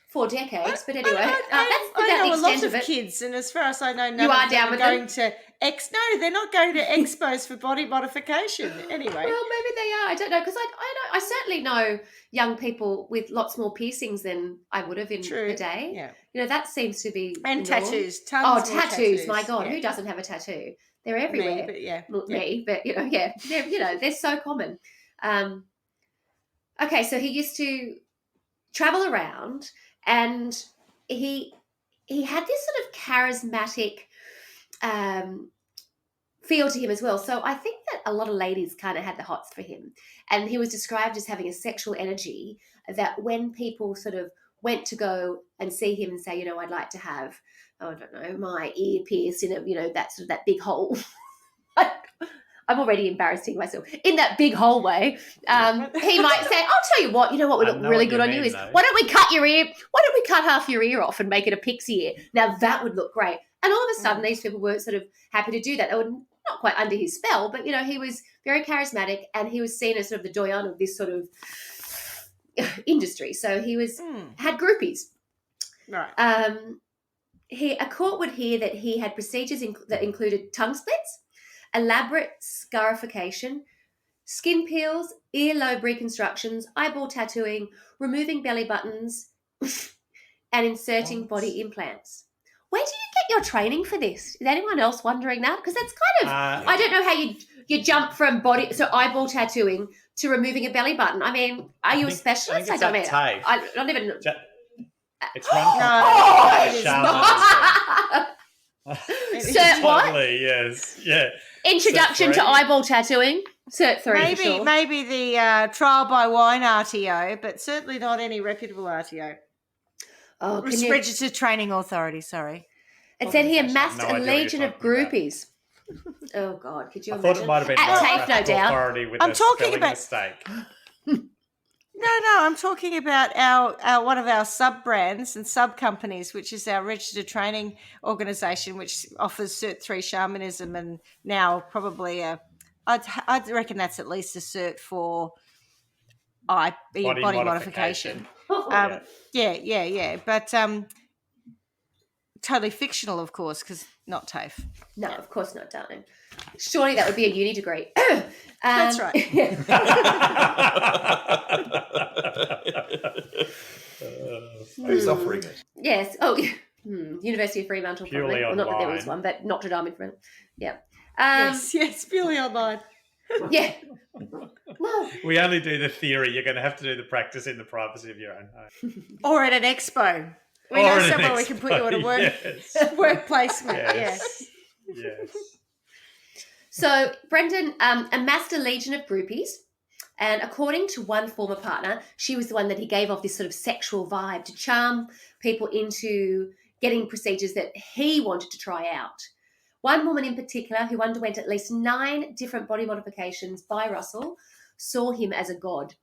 4 decades, but anyway, that's I know the a lot extent of of it. kids, and as far as I know, none You are of them down are with going them? to No, they're not going to expos for body modification. Anyway, Well, maybe they are. I don't know, because I certainly know young people with lots more piercings than I would have in True. a day. Yeah. That seems to be And the norm. tattoos. Oh, Tons more tattoos! My God, yeah. who doesn't have a tattoo? They're Me, everywhere. but yeah. Well, me, but they're so common. Okay, so he used to travel around, and he had this sort of charismatic feel to him as well. So I think that a lot of ladies kind of had the hots for him, and he was described as having a sexual energy that when people sort of went to go and see him and say, I'd like to have, I don't know, my ear pierced in that sort of that big hole. I'm already embarrassing myself in that big hallway. He might say, "I'll tell you what would look really good on you is why don't we cut your ear? Why don't we cut half your ear off and make it a pixie ear? Now that would look great." And all of a sudden, these people were sort of happy to do that. They were not quite under his spell, but he was very charismatic, and he was seen as sort of the doyen of this sort of industry. So he was had groupies. Right. A court would hear that he had procedures that included tongue splits, elaborate scarification, skin peels, earlobe reconstructions, eyeball tattooing, removing belly buttons, and inserting body implants. Where do you get your training for this? Is anyone else wondering that? Because that's kind of, I don't know how you jump from eyeball tattooing to removing a belly button. I mean, are you a specialist? I think it's TAFE. I don't even know. It's run Cert what? Totally, yes. Yeah. Introduction to eyeball tattooing. Cert 3 maybe for sure. maybe the trial by wine RTO, but certainly not any reputable RTO. Oh, Registered Training Authority, sorry. It said he amassed No a idea what legion you're of talking about. groupies. Oh, God, could you I imagine? thought it might have been At TAFE, no doubt. authority with I'm a talking spelling about- mistake. No, I'm talking about our one of our sub brands and sub companies, which is our registered training organisation, which offers Cert 3 shamanism, and now probably I'd reckon that's at least a cert for body modification. Yeah, but totally fictional, of course, because not TAFE. No, of course not, darling. Surely that would be a uni degree. That's right. Who's offering it? Yes. Oh, University of Fremantle. Purely probably. Well, not that there was online. one, but Notre Dame in Fremantle. Yeah. Yes, purely online. Yeah. Well, We only do the theory. You're going to have to do the practice in the privacy of your own home. Or at an expo. We Or know at an somewhere we can put you on a expo, work placement. Yes. Yes. so Brendan amassed a legion of groupies, and according to one former partner, she was the one that he gave off this sort of sexual vibe to charm people into getting procedures that he wanted to try out. One woman in particular, who underwent at least 9 different body modifications by Russell, saw him as a god.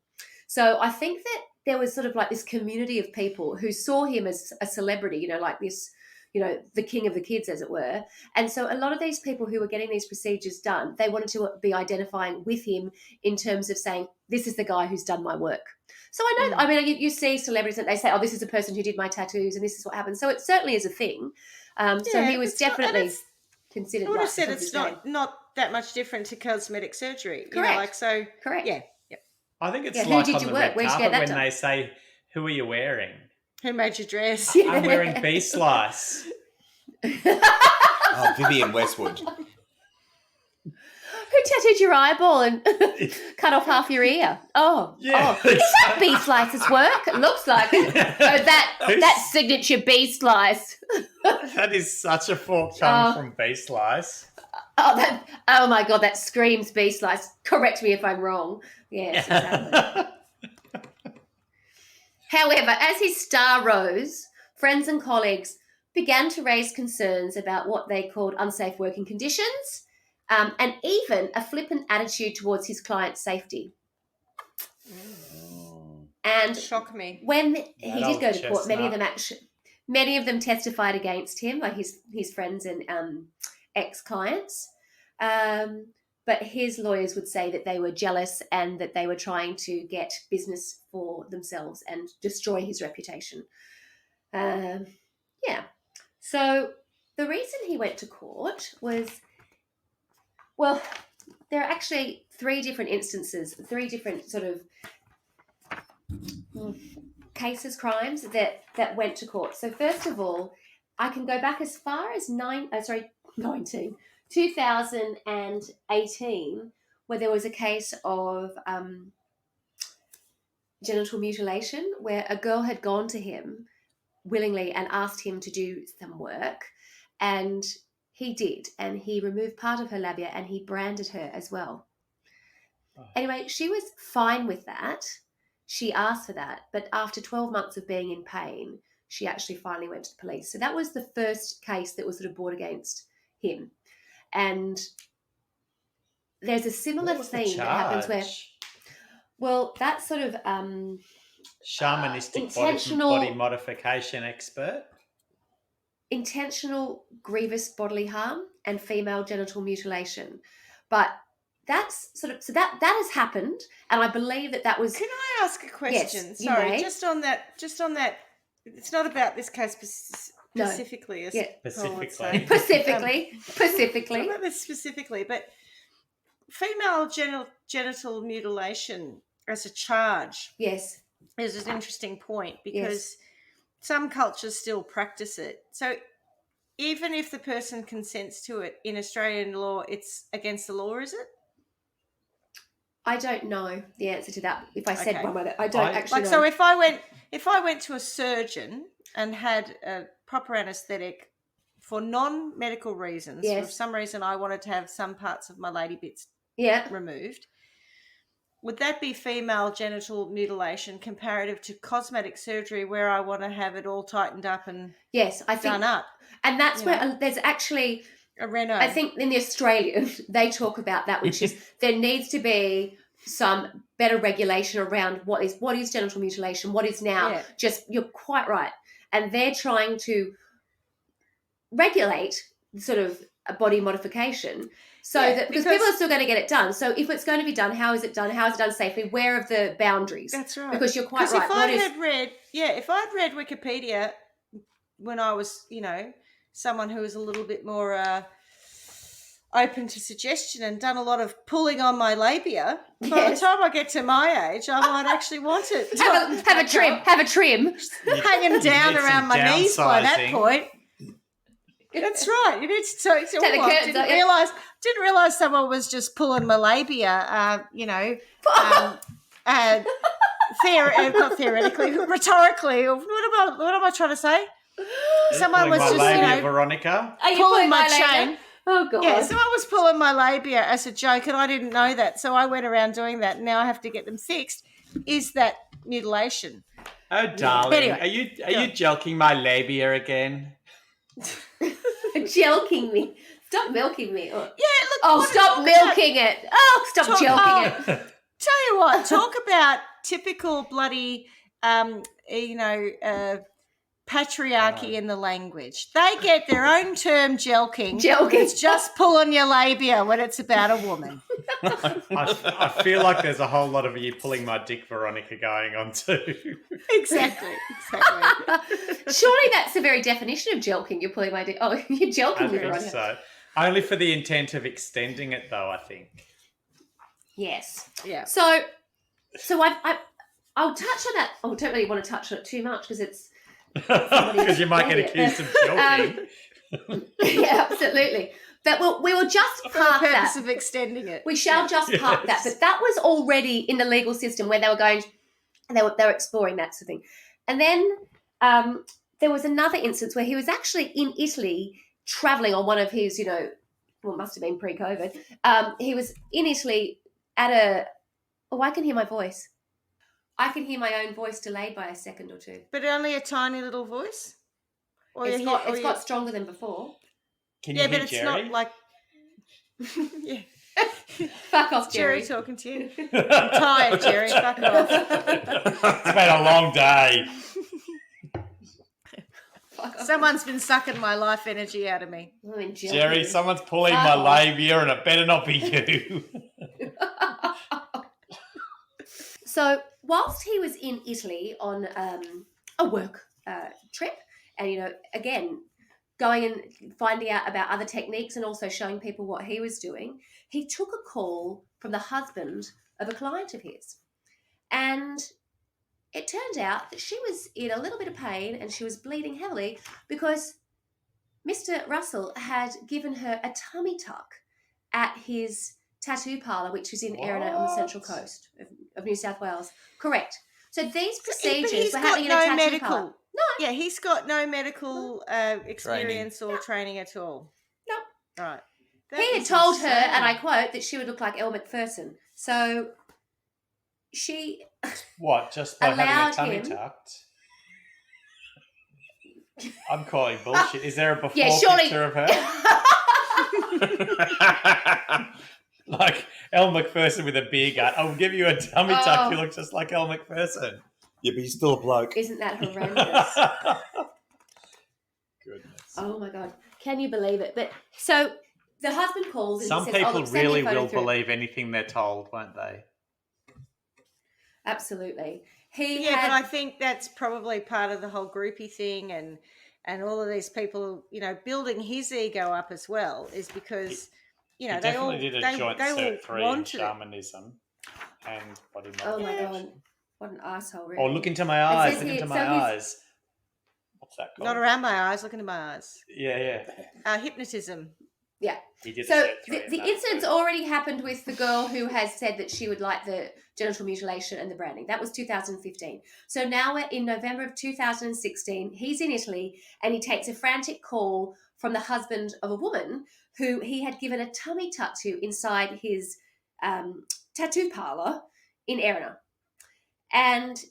So I think that there was sort of like this community of people who saw him as a celebrity, like this, the king of the kids, as it were. And so a lot of these people who were getting these procedures done, they wanted to be identifying with him in terms of saying, this is the guy who's done my work. So I know, I mean, you see celebrities that they say, oh, this is a person who did my tattoos and this is what happened. So it certainly is a thing. So he was definitely considered. I would have like said of it's his name. not that much different to cosmetic surgery. Correct. So. Correct. Yeah. I think it's Yeah, who like did on you the work? red Where'd you get carpet that when done? they say, "Who are you wearing?" Who made your dress? I'm wearing bee slice. Oh, Vivian Westwood. Who tattooed your eyeball and cut off half your ear? Yeah. Is that bee slice's work? It looks like it. Oh, that signature bee slice. That is such a fork coming from bee slice. Oh my God, that screams bee slice. Correct me if I'm wrong. Yes, exactly. However, as his star rose, friends and colleagues began to raise concerns about what they called unsafe working conditions, and even a flippant attitude towards his client's safety. And Shock me. when he did go to court, chestnut. many of them testified against him, like his friends and ex-clients. But his lawyers would say that they were jealous and that they were trying to get business for themselves and destroy his reputation. So the reason he went to court was, well, there are actually three different instances, three different sort of cases, crimes that went to court. So first of all, I can go back as far as 2018, where there was a case of genital mutilation, where a girl had gone to him willingly and asked him to do some work, and he did, and he removed part of her labia and he branded her as well. Anyway, she was fine with that. She asked for that, but after 12 months of being in pain, she actually finally went to the police. So that was the first case that was sort of brought against him. And there's a similar What was the theme that happens where, charge? well, that's sort of Shamanistic intentional- body modification expert. intentional grievous bodily harm and female genital mutilation. But that's sort of, so that has happened, and I believe that was. Can I ask a question? Yes, you Sorry, may. just on that. It's not about this case specifically. No. As Yeah. Paul would Specifically. say. Specifically. Not about this specifically, but female genital mutilation as a charge Yes. is an interesting point, because some cultures still practice it. So even if the person consents to it in Australian law, it's against the law, is it? I don't know the answer to that. If I said Okay. one way, I don't actually know. So if I went to a surgeon and had a proper anaesthetic for non-medical reasons, Yes. for some reason I wanted to have some parts of my lady bits Yeah. removed, would that be female genital mutilation comparative to cosmetic surgery, where I want to have it all tightened up and Yes, I think, done up? and that's you where know. there's actually. A Renault. I think in the Australian, they talk about that, which is there needs to be some better regulation around what is genital mutilation, what is now just, you're quite right. And they're trying to regulate sort of a body modification so that, because people are still going to get it done. So if it's going to be done, how is it done? How is it done safely? Where are the boundaries? That's right. Because you're quite right. If I'd read Wikipedia when I was, someone who was a little bit more open to suggestion and done a lot of pulling on my labia, by the time I get to my age, I might actually want it. Have a trim. Hanging down around my knees by that downsizing. Point. That's right. You need to Take the curtains up, didn't realize someone was just pulling my labia. Not theoretically, rhetorically. What am I trying to say? Someone was Pulling just, my labia, Veronica. Are you pulling my labia? chain. Oh, God. Yeah, someone was pulling my labia as a joke, and I didn't know that, so I went around doing that, and now I have to get them fixed. Is that mutilation? Oh, darling, Anyway, are you jelking my labia again? Jelking me. Stop milking me. Oh, Yeah, look. stop milking it. Oh, stop jelking it. Tell you what, talk about typical bloody, patriarchy in the language. They get their own term, jelking. Jelking. It's just pulling your labia when it's about a woman. I feel like there's a whole lot of you pulling my dick, Veronica, going on too. Exactly. Surely that's the very definition of jelking. You're pulling my dick. Oh, you're jelking I me, think Veronica. so. Only for the intent of extending it, though, I think. Yes. Yeah. So I'll touch on that. I don't really want to touch on it too much because it's Because you might get accused of joking. yeah, absolutely. But we will just For the park purpose that. of extending it. We shall just park that. Yes. But that was already in the legal system where they were going. They were exploring that sort of thing. And then there was another instance where he was actually in Italy traveling on one of his, it must have been pre-COVID. He was in Italy at a. Oh, I can hear my voice. I can hear my own voice delayed by a second or two. But only a tiny little voice? Or It's you got hear- or it's you- got stronger than before. Can you Yeah, hear but it's Jerry? not like... yeah. Fuck off, Jerry Jerry. talking to you. I'm tired, Jerry. Fuck off. It's been a long day. Fuck off. Someone's been sucking my life energy out of me. I'm in jail. Jerry, someone's pulling Fuck my off. labia and it better not be you. So whilst he was in Italy on a work trip, and again going and finding out about other techniques and also showing people what he was doing, he took a call from the husband of a client of his, and it turned out that she was in a little bit of pain and she was bleeding heavily because Mr. Russell had given her a tummy tuck at his tattoo parlour, which was in Erina on the central coast of New South Wales. Correct. So these But procedures he's were got happening in a no tattoo medical. parlour. No. Yeah, he's got no medical experience or training at all. No. Right. That He had is told her, insane. and I quote, that she would look like Elle Macpherson. So she What, just by having Allowed a tummy him- tucked? I'm calling bullshit. Is there a before Yeah, surely- picture of her? Like Elle Macpherson with a beer gut. I'll give you a tummy tuck. You look just like Elle Macpherson. Yeah, but he's still a bloke. isn't that horrendous? Goodness. Oh my god, can you believe it? But so the husband calls and Some he says, people look, send me really a photo will through. believe anything they're told, won't they? Absolutely. He Yeah, had, but I think that's probably part of the whole groupie thing and all of these people, building his ego up as well is because, He they all definitely did a they, joint they all cert 3 in wanted it. shamanism and body oh my modification. god, what an asshole! Really. Oh, look into my eyes. says Look here- into so my he's- eyes. What's that called? Not around my eyes, look into my eyes. Yeah. Hypnotism. Yeah. He did So a cert 3 the in that incident's too. already happened with the girl who has said that she would like the genital mutilation and the branding. That was 2015. So now we're in November of 2016. He's in Italy and he takes a frantic call from the husband of a woman who he had given a tummy tuck to inside his tattoo parlour in Erina. And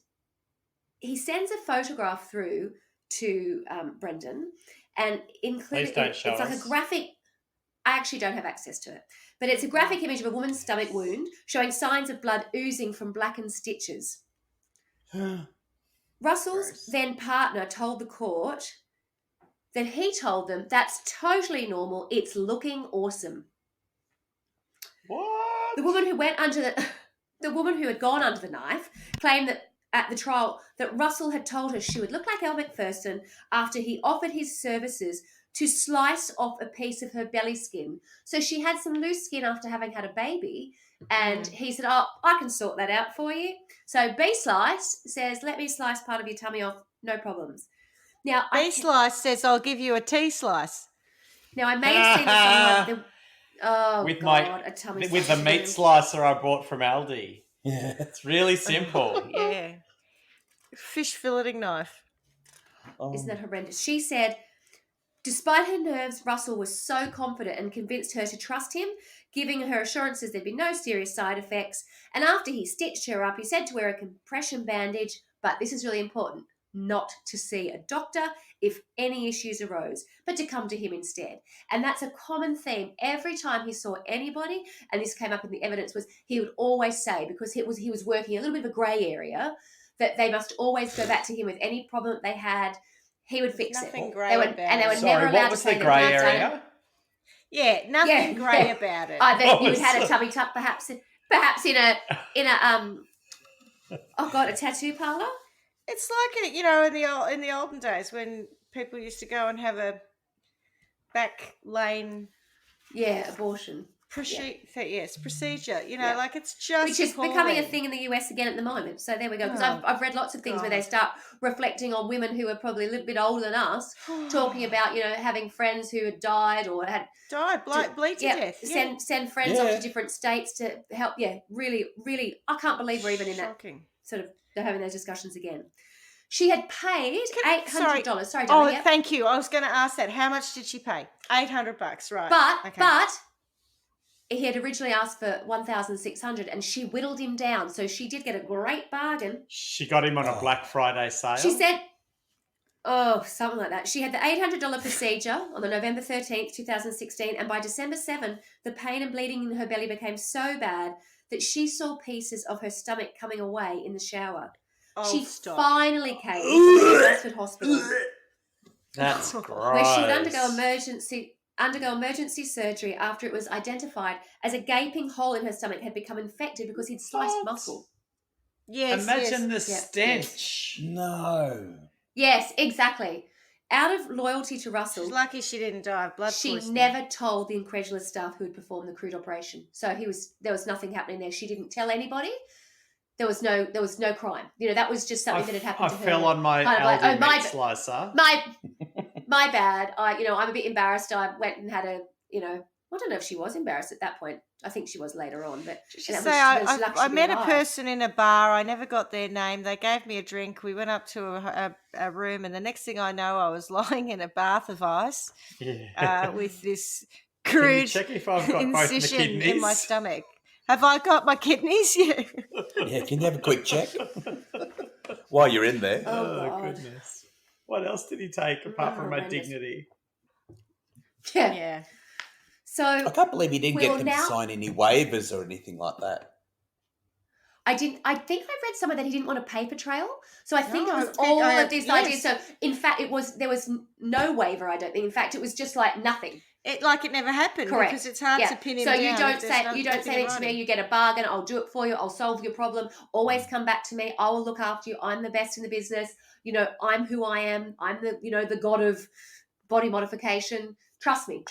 he sends a photograph through to Brendan and including Please don't it's show like us. a graphic. I actually don't have access to it, but it's a graphic image of a woman's stomach wound showing signs of blood oozing from blackened stitches. Russell's Gross. then partner told the court that he told them that's totally normal. It's looking awesome. What? The woman who went under the woman who had gone under the knife claimed that at the trial that Russell had told her she would look like Elle Macpherson after he offered his services to slice off a piece of her belly skin. So she had some loose skin after having had a baby, and he said, "Oh, I can sort that out for you." So B Slice says, "Let me slice part of your tummy off, no problems." Now B slice says I'll give you a T slice. I may have seen this online. Oh With God, a tummy with the slice. meat slicer I bought from Aldi. Yeah. It's really simple. Yeah. Fish filleting knife. Isn't that horrendous? She said, despite her nerves, Russell was so confident and convinced her to trust him, giving her assurances there'd be no serious side effects. And after he stitched her up, he said to wear a compression bandage, but this is really important, not to see a doctor if any issues arose, but to come to him instead. And that's a common theme. Every time he saw anybody, and this came up in the evidence, was he would always say, because he was working a little bit of a grey area, that they must always go back to him with any problem they had. He would fix Nothing it. grey They were, about and they were it. never Sorry, allowed what to was say the they've grey not done it. area? Yeah, nothing Yeah. grey about it. That What you had was had a it? tummy tuck, perhaps in a oh god, a tattoo parlour. It's like it, in the olden days when people used to go and have a back lane abortion. Procedure. You know, Yeah. like it's just Which is becoming a appalling. thing in the US again at the moment. So there we go. Because Oh, I've read lots of things where they God. start reflecting on women who are probably a little bit older than us, talking about, having friends who had died or had died, bleed to death. Yeah. send friends off Yeah. to different states to help. Yeah, really, really. I can't believe we're even in that Shocking. sort of, they're having those discussions again. She had paid $800. Sorry, Oh, darling. Yeah. thank you. I was going to ask that. How much did she pay? $800, right? But he had originally asked for $1,600, and she whittled him down. So she did get a great bargain. She got him on a Black Friday sale. She said, something like that. She had the $800 procedure on the November 13th, 2016, and by December 7th, the pain and bleeding in her belly became so bad that she saw pieces of her stomach coming away in the shower. She finally came to the Oxford Hospital. That's gross. Where she would undergo emergency surgery after it was identified as a gaping hole in her stomach had become infected because he'd sliced muscle. Yes. Imagine the stench. No. Yes, exactly. Out of loyalty to Russell, She's lucky she didn't die of blood she poisoning. never told the incredulous staff who had performed the crude operation. So there was nothing happening there. She didn't tell anybody. There was no crime. That was just something that had happened to her. I fell on my kind of Aldi meat slicer. My bad. I'm a bit embarrassed. I went and had I don't know if she was embarrassed at that point. I think she was later on. But I met a person in a bar. I never got their name. They gave me a drink. We went up to a room, and the next thing I know, I was lying in a bath of ice with this crude check if I've got both the incision kidneys? in my stomach. Have I got my kidneys? Yeah. Yeah, can you have a quick check while you're in there? Oh, God. Goodness. What else did he take apart from my horrendous. dignity? Yeah. So I can't believe you didn't get Well, them now- to sign any waivers or anything like that. I think I read somewhere that he didn't want a paper trail. So I think No, it was it's all big, of these yes. ideas. So in fact, there was no waiver. I don't think. In fact, it was just like nothing. It never happened. Correct. Because it's hard to pin him so down. you don't if say there's you don't nothing say in that to me. writing. You get a bargain. I'll do it for you. I'll solve your problem. Always come back to me. I will look after you. I'm the best in the business. I'm who I am. I'm the the god of body modification. Trust me.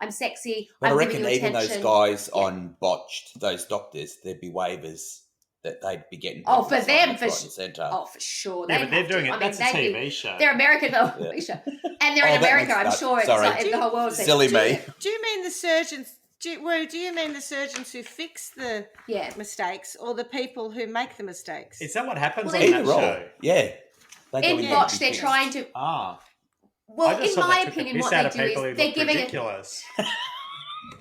I'm sexy. But I'm I giving reckon you even attention. those guys on Botched, those doctors, there'd be waivers that they'd be getting. Oh, for people to them, sign for left, right, and centre. Oh, for sure. Yeah, They but they're have to. doing it. I mean, That's a they'd TV show. They're American. And they're in Oh, that America. makes I'm that- sure it's sorry. like the whole world. Silly me. Do you mean the surgeons? Do you mean the surgeons who fix the Yeah. mistakes, or the people who make the mistakes? Is that what happens Well, on they- that Either role. show? Yeah. They go In in there Botch, to be they're fixed. trying to. I Well, just in thought my they took the opinion, piss what out they of do people is who they're look giving it. ridiculous.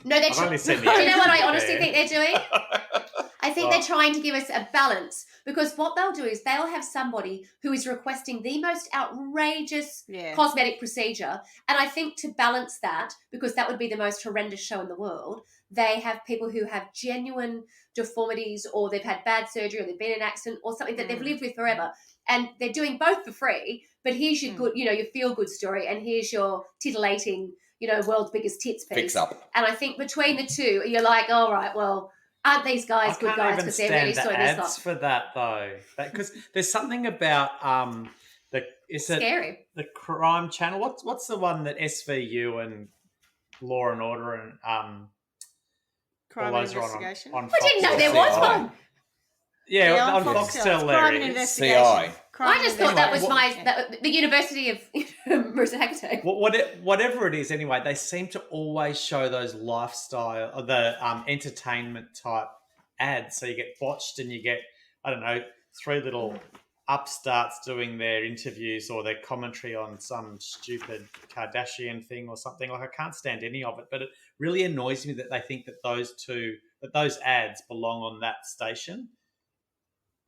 No, they're I've only seen the Do you know what I ads honestly there. think they're doing? I think Well- they're trying to give us a balance, because what they'll do is they'll have somebody who is requesting the most outrageous Yeah. cosmetic procedure, and I think to balance that, because that would be the most horrendous show in the world, they have people who have genuine deformities, or they've had bad surgery, or they've been in an accident, or something that they've lived with forever, and they're doing both for free. But here's your good, your feel good story, and here's your titillating, world's biggest tits piece. Fix up. And I think between the two, you're like, all right, well, aren't these guys good guys because they're really the sorting this ads out? for that though, because there's something about Scary. the crime channel. What's the one that SVU and Law and Order and Crime all and those are investigation. on I didn't know Foxtel. there was CI. one. Yeah, on on Foxtel. Foxtel Crime and there is. investigation. CI. Crime I just and thought that was investigation. the University of Marissa Haggerty. Whatever it is, anyway, they seem to always show those lifestyle, or the entertainment type ads. So you get Botched, and you get, I don't know, three little upstarts doing their interviews or their commentary on some stupid Kardashian thing or something. Like, I can't stand any of it, but it really annoys me that they think that those ads belong on that station.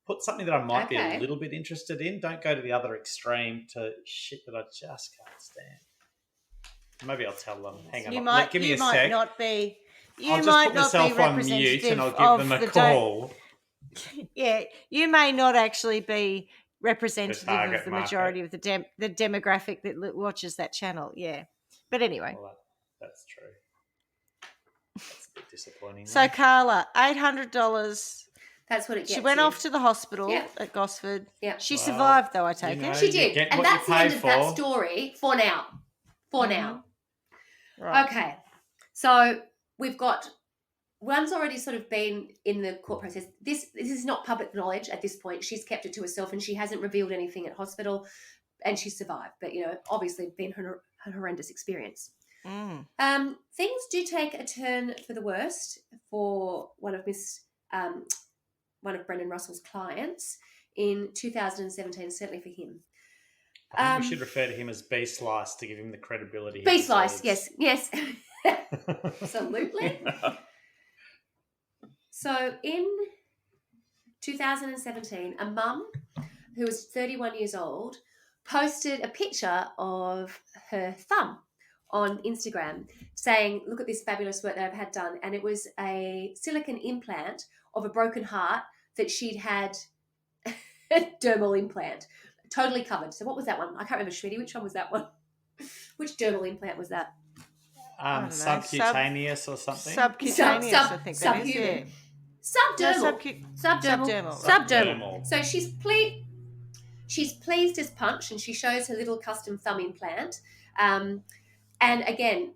Put something that I might be a little bit interested in. Don't go to the other extreme to shit that I just can't stand. Maybe I'll tell them. Hang on. Give me a sec. Not be. You I'll just might put not myself be on mute and I'll give them a the call. Yeah, you may not actually be representative target of the market. majority of the demographic that watches that channel. Yeah, but anyway. Well, that's true. That's a bit disappointing. So Carla, $800. That's what it gets. She went you. off to the hospital Yeah. at Gosford. Yeah. She Well, survived, though, I take you know, it. She you did, get and what you that's the end pay of that for. story for now. For now. Right. Okay. So we've got one's already sort of been in the court process. This is not public knowledge at this point. She's kept it to herself and she hasn't revealed anything at hospital, and she survived. But obviously, been a horrendous experience. Things do take a turn for the worst for one of Brendan Russell's clients in 2017, certainly for him. I think we should refer to him as B-Slice to give him the credibility. B-Slice, yes. Absolutely. So in 2017, a mum who was 31 years old posted a picture of her thumb on Instagram saying, look at this fabulous work that I've had done. And it was a silicone implant of a broken heart that she'd had a dermal implant, totally covered. So what was that one? I can't remember, Shreddy. Which one was that one? Which dermal implant was that? Subcutaneous or something? Subcutaneous, I think that is. Subhuman. Subdermal. Subdermal. So she's pleased as punch, and she shows her little custom thumb implant. And again,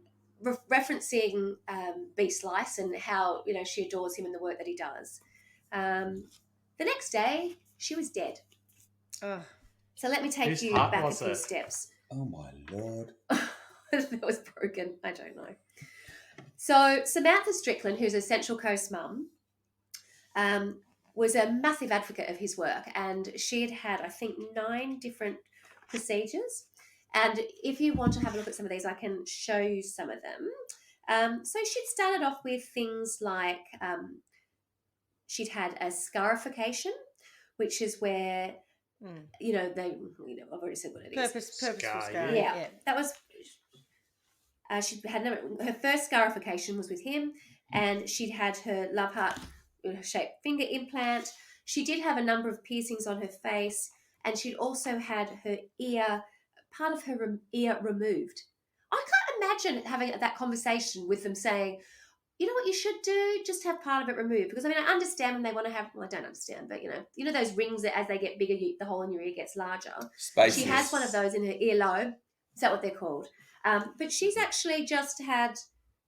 referencing B-Slice and how she adores him and the work that he does. The next day, she was dead. Ugh. So let me take you back a few steps. Oh my Lord. That was broken. I don't know. So Samantha Strickland, who's a Central Coast mum, was a massive advocate of his work, and she had, I think, 9 different procedures. And if you want to have a look at some of these, I can show you some of them. So she'd started off with things like she'd had a scarification, which is where I've already said what it is. Purposeful scar. Yeah, that was. She had her first scarification was with him, and she'd had her love heart shaped finger implant. She did have a number of piercings on her face, and she'd also had her part of her ear removed. I can't imagine having that conversation with them saying, you know what you should do? Just have part of it removed. Because, I understand when they want to have, I don't understand, but, those rings that as they get bigger, the hole in your ear gets larger. Spaces. She has one of those in her earlobe. Is that what they're called? But she's actually just had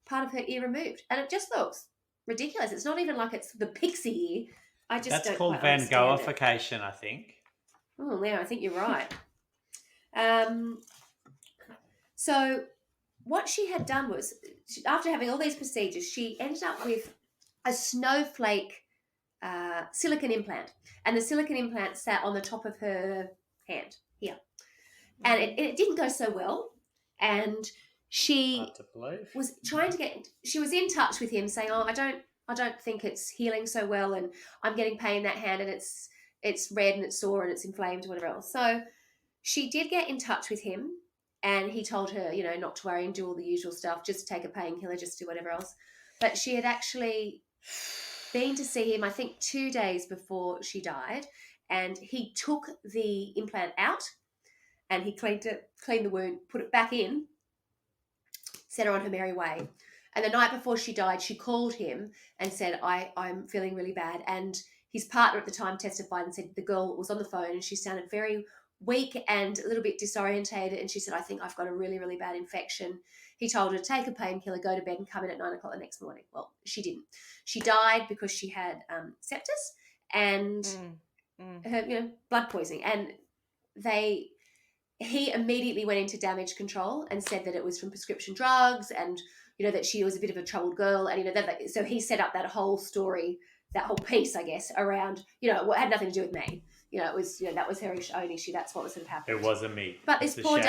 part of her ear removed. And it just looks ridiculous. It's not even like it's the pixie ear. That's called Van Goghification, I think. Oh, yeah, I think you're right. So what she had done was, after having all these procedures, she ended up with a snowflake silicone implant. And the silicone implant sat on the top of her hand here. And it didn't go so well. And she was trying to she was in touch with him saying, I don't think it's healing so well, and I'm getting pain in that hand, and it's red and it's sore and it's inflamed, whatever else. So she did get in touch with him, and he told her, not to worry and do all the usual stuff, just take a painkiller, just do whatever else. But she had actually been to see him, I think 2 days before she died, and he took the implant out and he cleaned the wound, put it back in, set her on her merry way. And the night before she died, she called him and said, I'm feeling really bad. And his partner at the time testified and said the girl was on the phone and she sounded very weak and a little bit disorientated. And she said, I think I've got a really, really bad infection. He told her to take a painkiller, go to bed and come in at 9 o'clock the next morning. Well, she didn't. She died because she had sepsis and her, blood poisoning. And he immediately went into damage control and said that it was from prescription drugs and, that she was a bit of a troubled girl. And, so he set up that whole story, that whole piece, I guess, around, what had nothing to do with me. It was, that was her own issue. That's what was sort of happened. It wasn't me. But this poor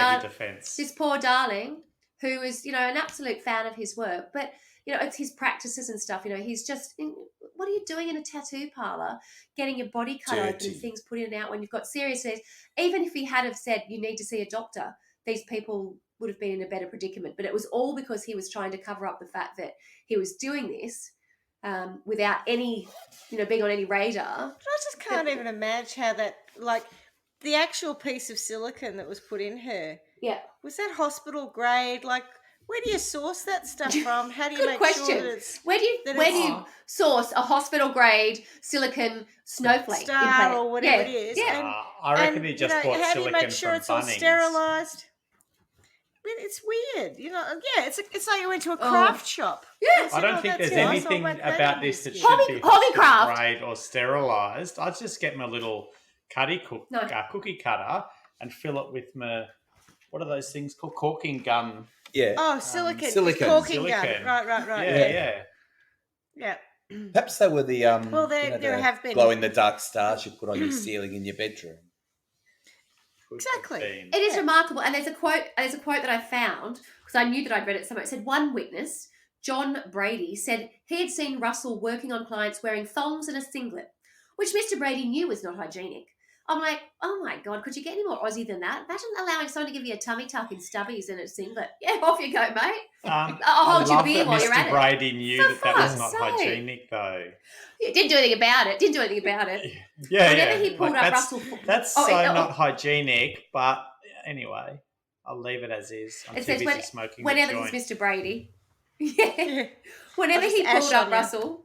darling who was, an absolute fan of his work, but, it's his practices and stuff, he's just, what are you doing in a tattoo parlor, getting your body cut open and things put in and out when you've got serious needs? Even if he had have said you need to see a doctor, these people would have been in a better predicament. But it was all because he was trying to cover up the fact that he was doing this without any, being on any radar. But I just can't even imagine how that, the actual piece of silicone that was put in her. Yeah. Was that hospital grade? Where do you source that stuff from? How do you Good make question. sure that it's... Where do you source a hospital grade silicone snowflake star implant? or whatever it is? Yeah. I reckon he just bought how do you silicone make sure from it's all Bunnings. sterilised? It's weird, Yeah, it's like you went to a craft shop. Yes. I don't think there's that's anything all about this that should Hobby- be hobbycraft. sprayed or sterilised. I'd just get my little cookie cutter and fill it with my, what are those things called? Corking gun. Yeah. Oh, silicone. silicone. Corking gun. Silicone. Right. Yeah. Perhaps they were the Well, there the have been- glow in the dark stars you put on your ceiling in your bedroom. Exactly. It is remarkable, and there's a quote that I found because I knew that I'd read it somewhere. It said one witness, John Brady, said he had seen Russell working on clients wearing thongs and a singlet, which Mr. Brady knew was not hygienic. I'm like, oh my God, could you get any more Aussie than that? Imagine allowing someone to give you a tummy tuck in stubbies and a singlet. Yeah, off you go, mate. I'll hold your beer while you're at Mr. it. Brady knew that was not fuck's sake. hygienic, though. Yeah, didn't do anything about it. Yeah, Whenever he pulled up that's, Russell... That's not hygienic, but anyway, I'll leave it as is. I'm It too says busy smoking whenever the it's joint. Mr. Brady, whenever I'll he just pulled ash up on you. Russell,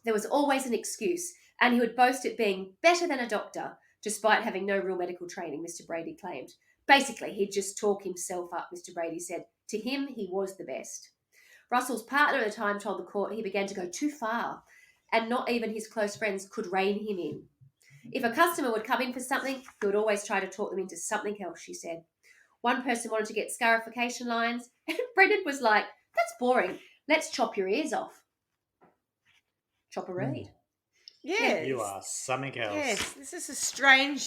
there was always an excuse, and he would boast it being better than a doctor, despite having no real medical training, Mr. Brady claimed. Basically, he'd just talk himself up, Mr. Brady said. To him, he was the best. Russell's partner at the time told the court he began to go too far, and not even his close friends could rein him in. If a customer would come in for something, he would always try to talk them into something else, she said. One person wanted to get scarification lines, and Brendan was like, that's boring. Let's chop your ears off. Chop a reed. Yes. You are something else. Yes, this is a strange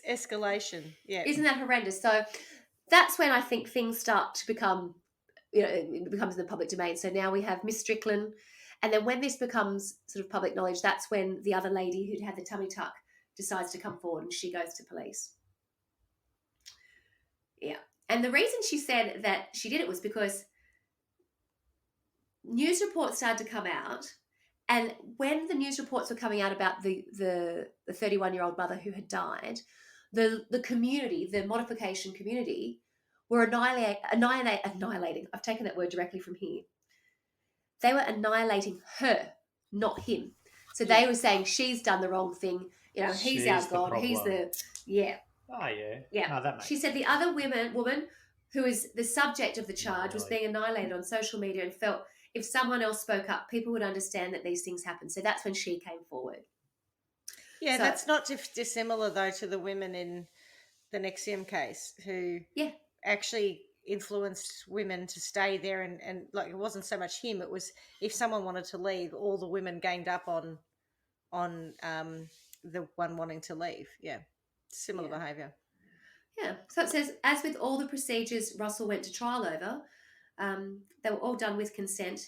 escalation. Yeah. Isn't that horrendous? So that's when I think things start to become, it becomes in the public domain. So now we have Miss Strickland. And then when this becomes sort of public knowledge, that's when the other lady who'd had the tummy tuck decides to come forward and she goes to police. Yeah. And the reason she said that she did it was because news reports started to come out. And when the news reports were coming out about the 31-year-old mother who had died, the community, the modification community, were annihilating. I've taken that word directly from here. They were annihilating her, not him. So they were saying she's done the wrong thing. He's She's our the God. He's problem. Oh, yeah. Yeah. No, that makes She said the other woman who is the subject of the charge was being annihilated on social media and felt if someone else spoke up, people would understand that these things happen. So that's when she came forward. Yeah, So- that's not dissimilar, though, to the women in the Nexium case who actually influenced women to stay there. And like, it wasn't so much him. It was if someone wanted to leave, all the women ganged up on the one wanting to leave. Yeah, similar behaviour. Yeah. So it says, as with all the procedures Russell went to trial over, they were all done with consent.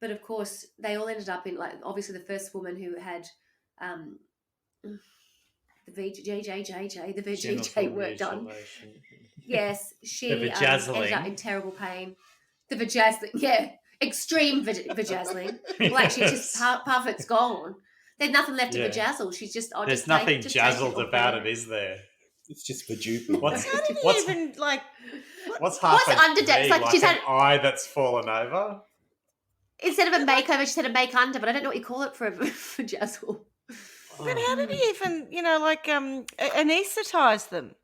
But of course, they all ended up in, like, obviously the first woman who had the VGJ work done. Yes, she The ended up vajazzling. in terrible pain. The vajazzling, extreme vajazzling. Well, actually, just half of it's gone. There's nothing left to vajazzle. She's just, There's nothing jazzled about it, is there? It's just for Jupiter. How did he even, like... What's half What's a under V, it's like she's an had- eye that's fallen over? Instead of a makeover, she said a make under, but I don't know what you call it for a vajazzle. But how did he even, anaesthetise them?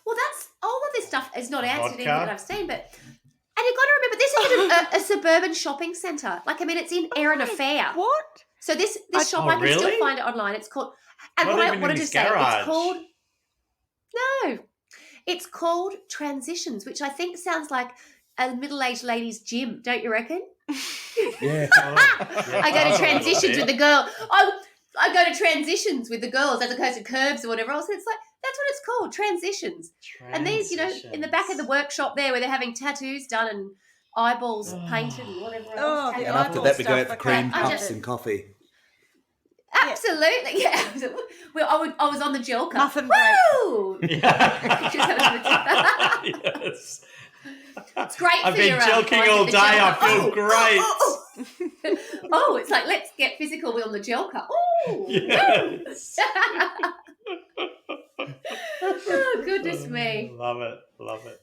Well, that's all of this stuff is not answered in Vodka. what I've seen, but and you've got to remember this is a suburban shopping centre. Like, I mean, it's in Erin Affair. What? So this shop, Oh, I can really? still find it online. It's called, and Not what I even in wanted to his say, garage. it's called it's called Transitions, which I think sounds like a middle-aged lady's gym. Don't you reckon? Yeah. I go to Transitions with the girl. I go to Transitions with the girls as opposed to Curves or whatever else. It's like, that's what it's called, Transitions. And these, in the back of the workshop there where they're having tattoos done and eyeballs painted and whatever else. Oh, And the And after eyeball that, we go stuff, out for I cream can't- I puffs just- and coffee. Absolutely, yeah. Well, I was on the gel cup. Muffin break. Woo! Yeah. Just having a- Yes. It's great I've for been your joking like all the day. gel I cup. feel great. Oh, it's like, let's get physical on the gel cup. Oh, Yes. oh, goodness me. Love it.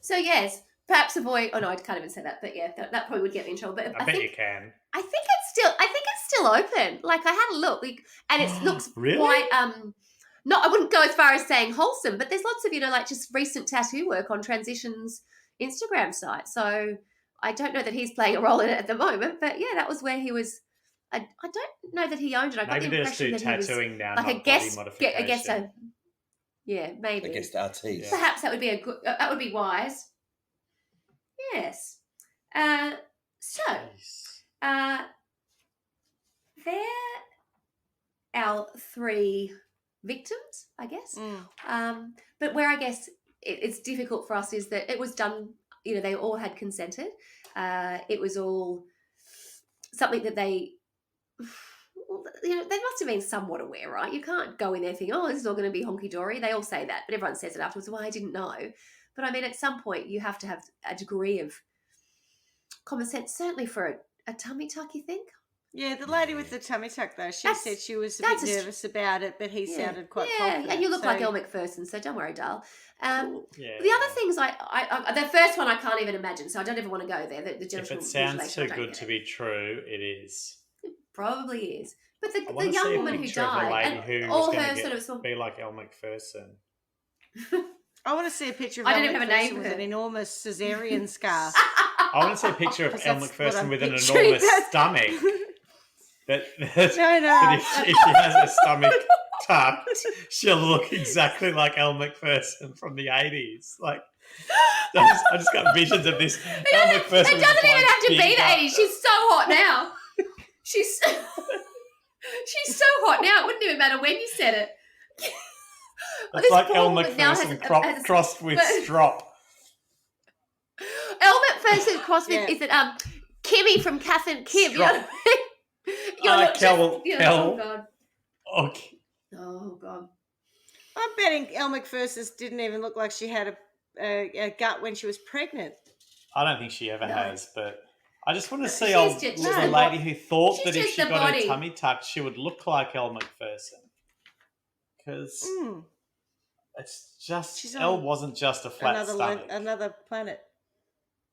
So, yes, perhaps avoid. Oh, no, I can't even say that. But, yeah, that probably would get me in trouble. But I bet think, you can. I think it's still open. Like, I had a look, and it looks Really? quite I wouldn't go as far as saying wholesome, but there's lots of, like just recent tattoo work on Transition's Instagram site. So I don't know that he's playing a role in it at the moment, but yeah, that was where he was. I don't know that he owned it. I got Maybe the they're impression still that he was tattooing now, like not a guest, body modification. yeah, maybe. I guess artiste. Perhaps that would be that would be wise. Yes. So, they're our 3 victims, I guess. But where I guess it's difficult for us is that it was done, they all had consented. It was all something that they must have been somewhat aware, right? You can't go in there thinking, oh, this is all going to be honky-dory. They all say that, but everyone says it afterwards. Well, I didn't know. But I mean, at some point you have to have a degree of common sense, certainly for a tummy tuck, you think? Yeah, the lady with the tummy tuck, though, she said she was a bit nervous about it, but he sounded quite confident. And you look like Elle Macpherson, so don't worry, doll. Cool. The other things, the first one I can't even imagine, so I don't ever want to go there. The if it sounds too good to be true, it is. It probably is. But the I young woman who died, and all her sort of be like Elle Macpherson. I want to see a picture of I Elle don't even have a name Macpherson for with her. an enormous cesarean scar. I want to see a picture of Because Elle that's what Macpherson I'm with an picturing. enormous stomach. That No. if she has a stomach tucked, she'll look exactly like Elle Macpherson from the 80s. Like, I just got visions of this Elle Macpherson. It doesn't even have to be big the 80s. She's so hot now. She's so hot now. It wouldn't even matter when you said it. It's This like poor Elle woman now Macpherson has crossed with strop. Elle Macpherson crossed with, is it Kimmy from Kath and Kim? You know what I mean? Kel. Oh, God. Okay. Oh, God. I'm betting Elle Macpherson didn't even look like she had a gut when she was pregnant. I don't think she ever has, but I just want to see She's just the lady who thought she's that if just she the got body. her tummy tucked, she would look like Elle Macpherson. Because it's just, She's Elle on wasn't just a flat stomach. another planet.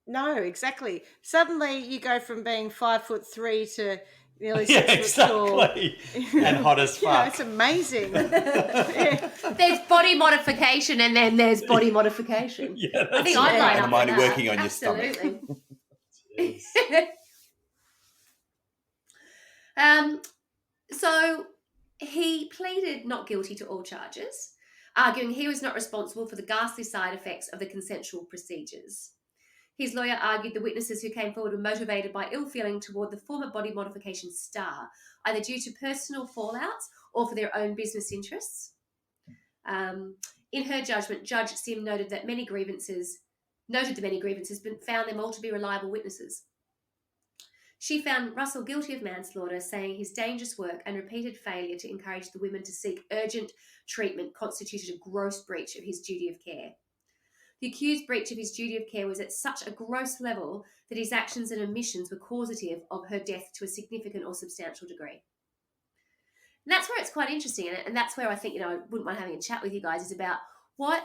No, exactly. Suddenly you go from being 5'3" to nearly 6 foot tall. Exactly. And hot as fuck. It's amazing. There's body modification and then there's body modification. Yeah, I think right. I'd line And up I'm only for that. working on your stomach. Absolutely. Jeez. So he pleaded not guilty to all charges, arguing he was not responsible for the ghastly side effects of the consensual procedures. His lawyer argued the witnesses who came forward were motivated by ill feeling toward the former body modification star, either due to personal fallouts or for their own business interests. In her judgment, Judge Sim noted the many grievances, but found them all to be reliable witnesses. She found Russell guilty of manslaughter, saying his dangerous work and repeated failure to encourage the women to seek urgent treatment constituted a gross breach of his duty of care. The accused breach of his duty of care was at such a gross level that his actions and omissions were causative of her death to a significant or substantial degree. And that's where it's quite interesting, and that's where I think, I wouldn't mind having a chat with you guys, is about what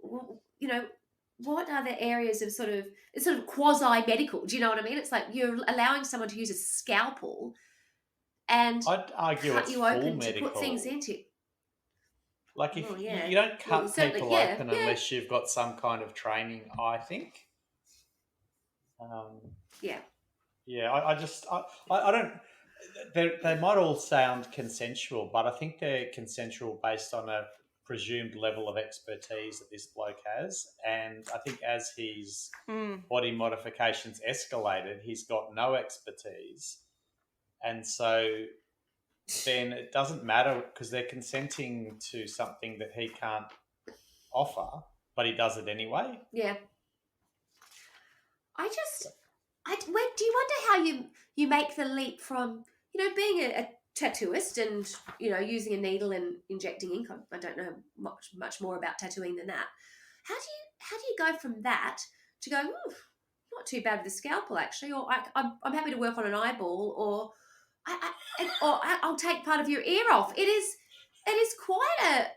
are the areas of sort of quasi-medical? Do you know what I mean? It's like you're allowing someone to use a scalpel and I'd argue cut it's you full open medical. to put things into. Like if yeah. you don't cut Certainly, people open unless you've got some kind of training, I think. Yeah. Yeah, I don't. They might all sound consensual, but I think they're consensual based on a presumed level of expertise that this bloke has. And I think as his body modifications escalated, he's got no expertise. And so then it doesn't matter because they're consenting to something that he can't offer, but he does it anyway. Yeah. Do you wonder how you make the leap from, being a tattooist and, using a needle and injecting ink? I don't know much more about tattooing than that. How do you go from that to go, not too bad with a scalpel actually, or I'm happy to work on an eyeball, or I'll take part of your ear off. It is quite a,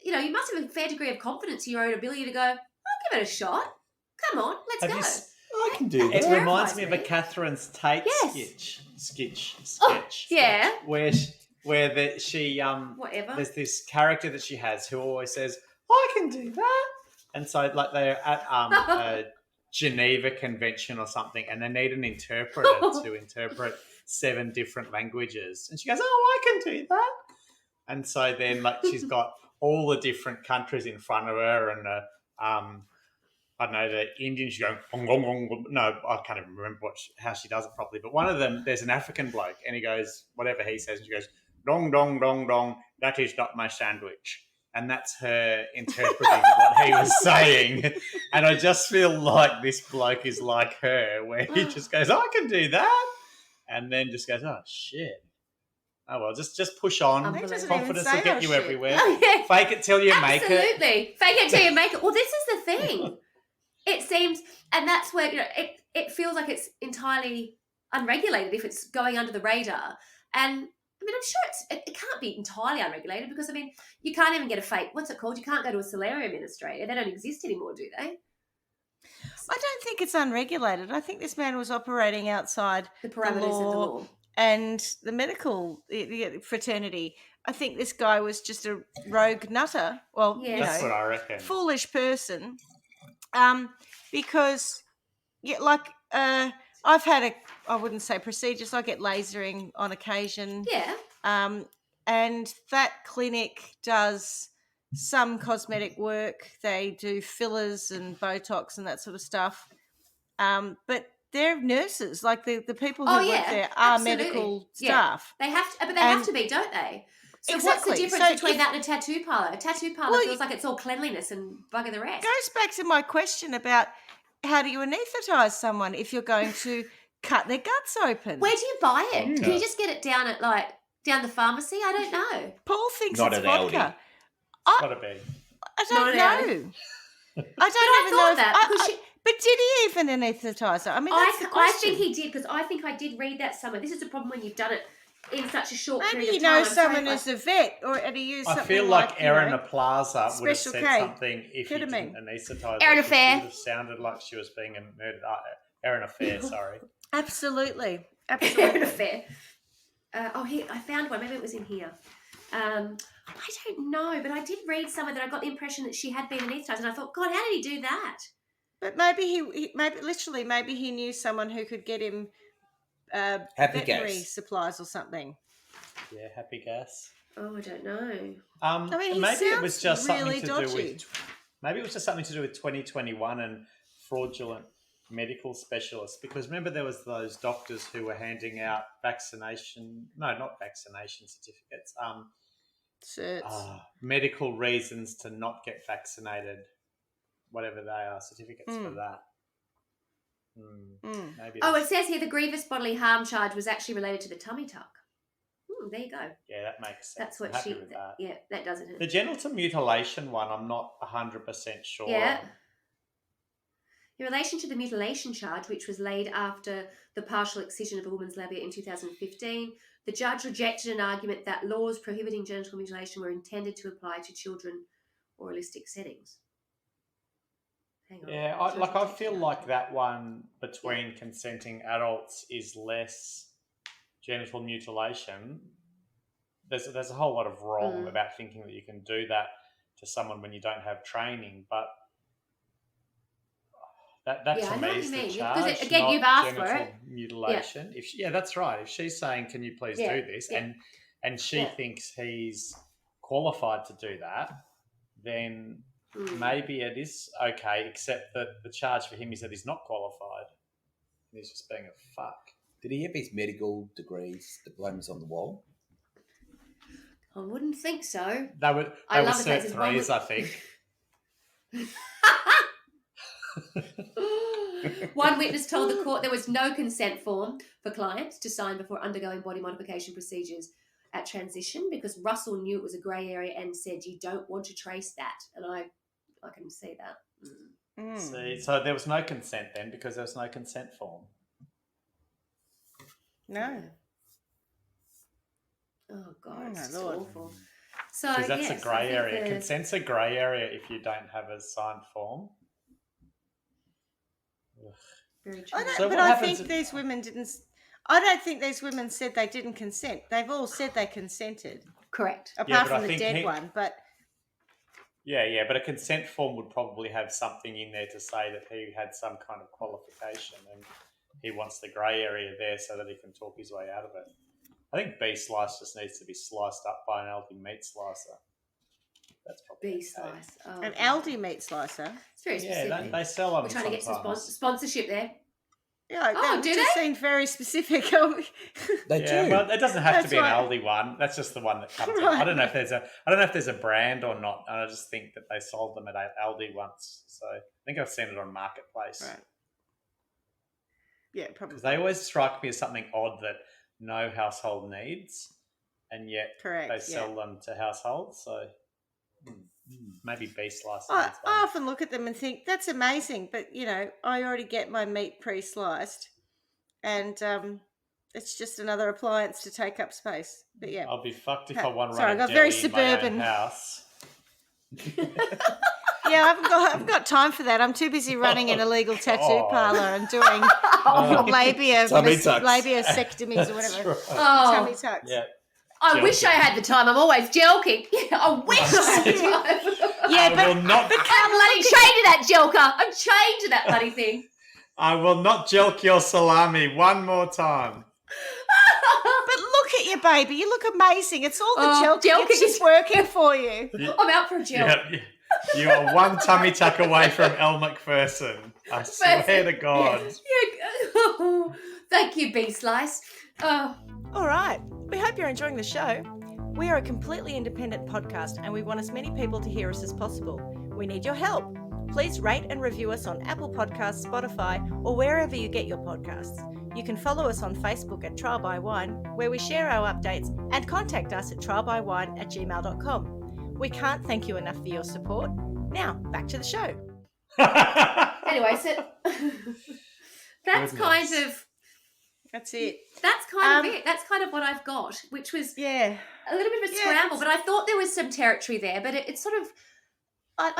you must have a fair degree of confidence in your own ability to go, I'll give it a shot. Come on, let's go. I can do It that. reminds me of a Catherine's Tate Yes. sketch. Yeah. Where where she Whatever. there's this character that she has who always says, "I can do that," and so like they're at a Geneva Convention or something, and they need an interpreter to interpret 7 different languages, and she goes, "Oh, I can do that," and so then like she's got all the different countries in front of her, and I don't know, the Indian, she's going, "Ong, ong, ong." No, I can't even remember how she does it properly. But one of them, there's an African bloke, and he goes, whatever he says, and she goes, "Dong, dong, dong, dong, that is not my sandwich." And that's her interpreting what he was saying. And I just feel like this bloke is like her, where he just goes, "I can do that." And then just goes, "Oh, shit. Oh, well, just push on. He doesn't Confidence even will say get "Oh, you shit." everywhere. Oh, yeah. Fake it till you make it. Absolutely. Fake it till you make it. Well, this is the thing. It seems, and that's where, it feels like it's entirely unregulated if it's going under the radar. And I mean, I'm sure it can't be entirely unregulated because, I mean, you can't even get a fake, what's it called? You can't go to a solarium in Australia. They don't exist anymore, do they? I don't think it's unregulated. I think this man was operating outside The parameters of the law. and the medical fraternity. I think this guy was just a rogue nutter. Well, Yeah. That's what I reckon. foolish person. Because I've had I wouldn't say procedures. I get lasering on occasion. Yeah. And that clinic does some cosmetic work. They do fillers and Botox and that sort of stuff. But they're nurses. Like the people who work there are absolutely. medical Yeah. staff. They have to, but they have to be, don't they? So what's Exactly. the difference So between if- that and a tattoo parlor? A tattoo parlor Well, feels like it's all cleanliness and bugger the rest. Goes back to my question about how do you anaesthetize someone if you're going to cut their guts open? Where do you buy it? Vodka. Can you just get it down at down the pharmacy? I don't know. Paul thinks Not it's at vodka. Aldi. Gotta be. I Not don't at know. I don't I even thought know. that because But did he even anaesthetize her? I mean, that's the I question. think he did because I think I did read that somewhere. This is the problem when you've done it in such a short Maybe period you of time. know I'm someone sorry, who's a vet, or and he used I something feel like like Erin Plaza would have Special said K. something if he Ketamine. didn't anaesthetize Erin her. She Affair. would have sounded like she was being murdered. Erin Affair, sorry. Absolutely, Aaron absolutely. Affair. Here I found one. Maybe it was in here. I don't know, but I did read somewhere that I got the impression that she had been anaesthetised, and I thought, God, how did he do that? But maybe maybe he knew someone who could get him Happy veterinary gas. supplies or something. Yeah, happy gas. Oh, I don't know. I mean, he maybe it was sounds just really something to do dodgy. with. Maybe it was just something to do with 2021 and fraudulent medical specialists. Because remember, there was those doctors who were handing out not vaccination certificates. Certs. Medical reasons to not get vaccinated, whatever they are, certificates for that. Maybe. Oh, it says here the grievous bodily harm charge was actually related to the tummy tuck. There you go. Yeah, that makes sense. That's what I'm happy with that. Yeah, that doesn't. The genital mutilation one, I'm not 100% sure. Yeah. on. In relation to the mutilation charge, which was laid after the partial excision of a woman's labia in 2015, the judge rejected an argument that laws prohibiting genital mutilation were intended to apply to children or holistic settings. Hang on. Yeah, I feel like that one between consenting adults is less genital mutilation. There's a whole lot of wrong about thinking that you can do that to someone when you don't have training, but that Yeah, to I know me what is you the mean. charge. Because again, not you've asked for genital it. mutilation. Yeah, that's right. If she's saying, "Can you please do this?" and she thinks he's qualified to do that, then maybe it is okay, except that the charge for him is that he's not qualified. He's just being a fuck. Did he have his medical degrees, diplomas on the wall? I wouldn't think so. They were I love Cert the faces. One 3s, was- I think. One witness told the court there was no consent form for clients to sign before undergoing body modification procedures at transition because Russell knew it was a grey area and said you don't want to trace that. And I can see that. See, so there was no consent then because there was no consent form. No. Oh God, Oh, it's my just Lord. awful. So Because that's yes, a I grey think area. the- Consent's a grey area if you don't have a signed form. Very true. I don't, So but what I happens think if- these women didn't. I don't think these women said they didn't consent. They've all said they consented, Correct. apart but I from the think dead one. But Yeah, but a consent form would probably have something in there to say that he had some kind of qualification and he wants the grey area there so that he can talk his way out of it. I think beef slice just needs to be sliced up by an Aldi meat slicer. That's probably Beef slice. Oh, an Aldi meat slicer. It's very specific. Yeah, they sell them We're trying to get some sometimes. sponsorship there. Yeah, Oh, that do just they? seemed very specific. They Yeah, do. well, it doesn't have to That's be an right. Aldi one. That's just the one that comes up. Right. I don't know if there's a brand or not. I just think that they sold them at Aldi once. So I think I've seen it on Marketplace. Right. Yeah, probably. Because they always strike me as something odd that no household needs, and yet Correct, they yeah. sell them to households. So maybe beef slice. I often look at them and think that's amazing, but I already get my meat pre-sliced, and it's just another appliance to take up space. But yeah, I'll be fucked if I want to Sorry, run I a got very deli in my own suburban. house. yeah, I haven't got time for that. I'm too busy running an illegal tattoo Oh. parlor and doing Tummy tucks. labiosectomies or whatever. That's right. Oh, Tummy tucks. Yeah. I wish I had the time. I'm always joking. I wish I had the time. Yeah, I will not. I'm bloody chained to that jelker. I'm chained to that bloody thing. I will not jelk your salami one more time. But look at you, baby. You look amazing. It's all the Oh, jelking. It's jelking just is- working for you. I'm out for a jelk. Yeah, you are one tummy tuck away from Elle McPherson. I swear to God. Yeah. Thank you, Bee Slice. Oh. All right. We hope you're enjoying the show. We are a completely independent podcast and we want as many people to hear us as possible. We need your help. Please rate and review us on Apple Podcasts, Spotify, or wherever you get your podcasts. You can follow us on Facebook at Trial by Wine, where we share our updates, and contact us at trialbywine@gmail.com. We can't thank you enough for your support. Now, back to the show. Anyway, so that's kind Goodness. of That's it. it. That's kind of what I've got, which was Yeah. a little bit of a Yeah, scramble. But I thought there was some territory there. But it's sort of. I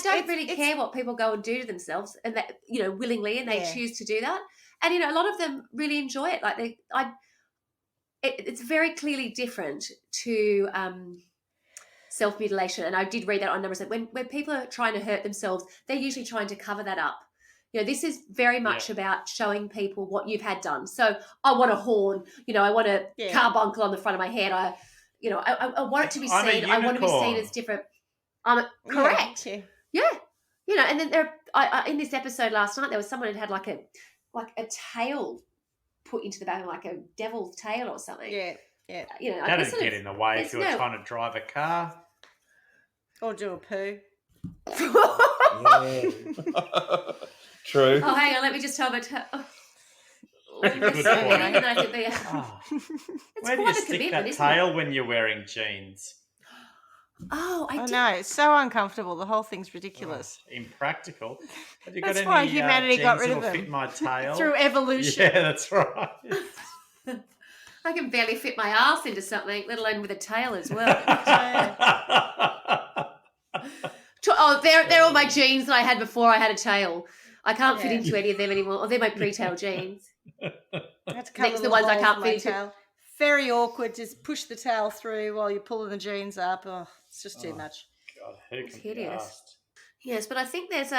don't really care what people go and do to themselves, and that willingly, and they Yeah. choose to do that. And a lot of them really enjoy it. Like it's very clearly different to self mutilation. And I did read that on numbers that when people are trying to hurt themselves, they're usually trying to cover that up. This is very much about showing people what you've had done. So I want a horn. I want a carbuncle on the front of my head. I want it to be I'm a seen. I want to be seen unicorn. as different. Correct. Yeah. Yeah. And then in this episode last night, there was someone who had like a tail put into the back of like a devil's tail or something. Yeah. Yeah. I That guess would get in the way if there's you're trying to drive a car. Or do a poo. True. Oh, hang on. Let me just tell my Good it's point. quite Where do you a stick commitment, that isn't it? tail when you're wearing jeans? Oh, I I did. know. It's so uncomfortable. The whole thing's ridiculous. Impractical. Have you That's got why any humanity jeans got rid of that'll them. fit my tail? Through evolution. Yeah, that's right. I can barely fit my ass into something, let alone with a tail as well. Oh, they're all my jeans that I had before I had a tail. I can't fit Yeah. into any of them anymore. Oh, they're my pre-tail jeans. I had to cut Next, the little ones I holes can't in my fit into. tail. Very awkward. Just push the tail through while you're pulling the jeans up. Oh, it's just too much. God, who It's can be hideous. asked? Yes, but I think there's